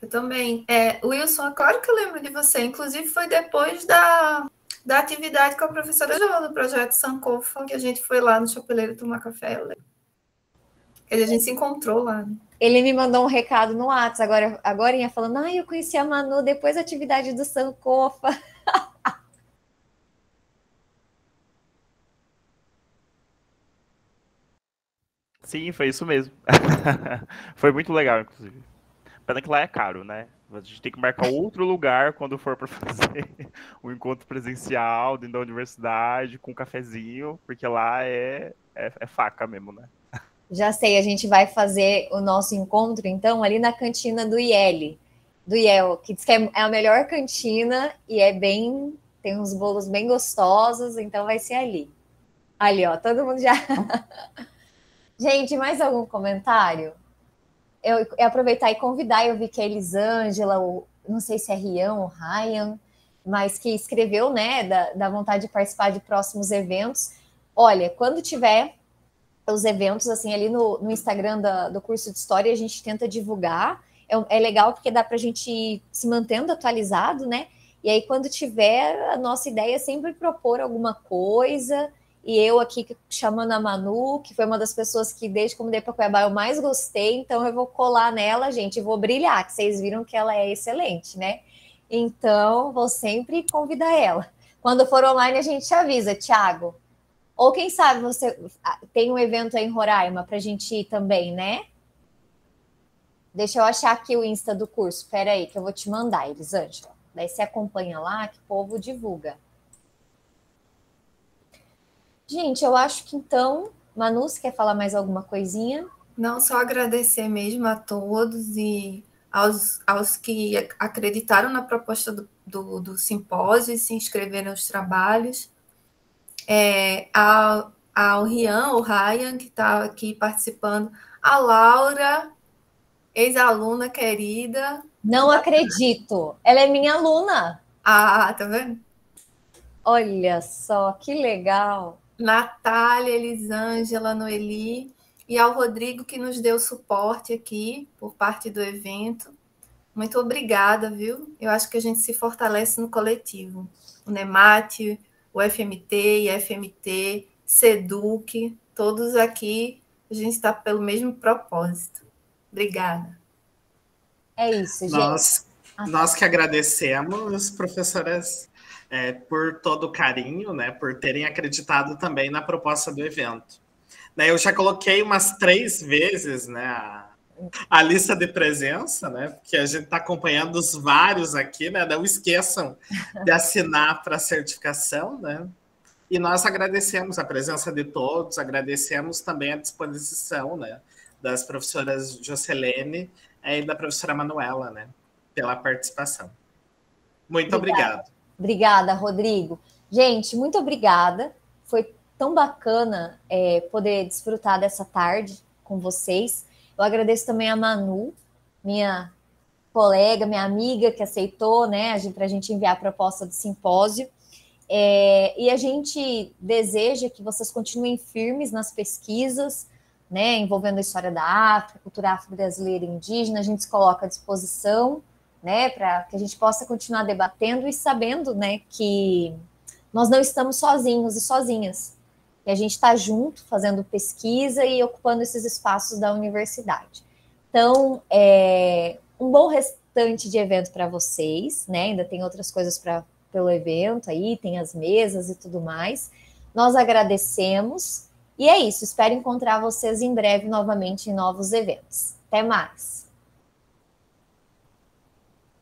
Eu também. Wilson, é claro que eu lembro de você. Inclusive, foi depois da atividade com a professora Jo, do projeto Sankofa, que a gente foi lá no Chapeleiro tomar café. A gente se encontrou lá. Né? Ele me mandou um recado no WhatsApp, agora ia falando, eu conheci a Manu depois da atividade do Sankofa. Sim, foi isso mesmo. Foi muito legal, inclusive. Pena que lá é caro, né? A gente tem que marcar outro lugar quando for para fazer um encontro presencial dentro da universidade, com um cafezinho, porque lá é faca mesmo, né? Já sei, a gente vai fazer o nosso encontro, então, ali na cantina do IEL, que diz que é a melhor cantina e tem uns bolos bem gostosos, então vai ser ali. Ali, ó, todo mundo já... Gente, mais algum comentário? Eu ia aproveitar e convidar, eu vi que a Elisângela, não sei se é Rian ou Ryan, mas que escreveu, né, da vontade de participar de próximos eventos. Olha, quando tiver os eventos, assim, ali no Instagram do curso de História, a gente tenta divulgar. É legal porque dá para a gente ir se mantendo atualizado, né? E aí, quando tiver, a nossa ideia é sempre propor alguma coisa. E eu aqui chamando a Manu, que foi uma das pessoas que, desde que eu mudei para Cuiabá, eu mais gostei. Então, eu vou colar nela, gente, e vou brilhar, que vocês viram que ela é excelente, né? Então, vou sempre convidar ela. Quando for online, a gente avisa, Thiago. Ou quem sabe você tem um evento aí em Roraima para a gente ir também, né? Deixa eu achar aqui o Insta do curso. Espera aí, que eu vou te mandar, Elisângela. Daí você acompanha lá, que o povo divulga. Gente, eu acho que então... Manu, você quer falar mais alguma coisinha? Não, só agradecer mesmo a todos e aos que acreditaram na proposta do simpósio e se inscreveram nos trabalhos. Ao Rian, o Ryan, que está aqui participando, a Laura, ex-aluna querida. Não acredito, ela é minha aluna. Ah, tá vendo? Olha só, que legal. Natália, Elisângela, Noeli, e ao Rodrigo, que nos deu suporte aqui, por parte do evento. Muito obrigada, viu? Eu acho que a gente se fortalece no coletivo. O NEMAT, o FMT, IFMT, SEDUC, todos aqui, a gente está pelo mesmo propósito. Obrigada. É isso, gente. Nós que agradecemos, professoras, por todo o carinho, né, por terem acreditado também na proposta do evento. Eu já coloquei umas 3 vezes, né, a lista de presença, né, porque a gente está acompanhando os vários aqui, né, não esqueçam de assinar para a certificação, né, e nós agradecemos a presença de todos, agradecemos também a disposição, né, das professoras Jocelene e da professora Manuela, né, pela participação. Muito obrigado. Obrigada, Rodrigo. Gente, muito obrigada. Foi tão bacana poder desfrutar dessa tarde com vocês. Eu agradeço também a Manu, minha colega, minha amiga, que aceitou, né, para a gente enviar a proposta do simpósio. E a gente deseja que vocês continuem firmes nas pesquisas, né, envolvendo a história da África, cultura afro-brasileira e indígena. A gente se coloca à disposição, né, para que a gente possa continuar debatendo e sabendo, né, que nós não estamos sozinhos e sozinhas. E a gente está junto, fazendo pesquisa e ocupando esses espaços da universidade. Então, um bom restante de evento para vocês, né? Ainda tem outras coisas pelo evento aí, tem as mesas e tudo mais. Nós agradecemos. E é isso, espero encontrar vocês em breve novamente em novos eventos. Até mais!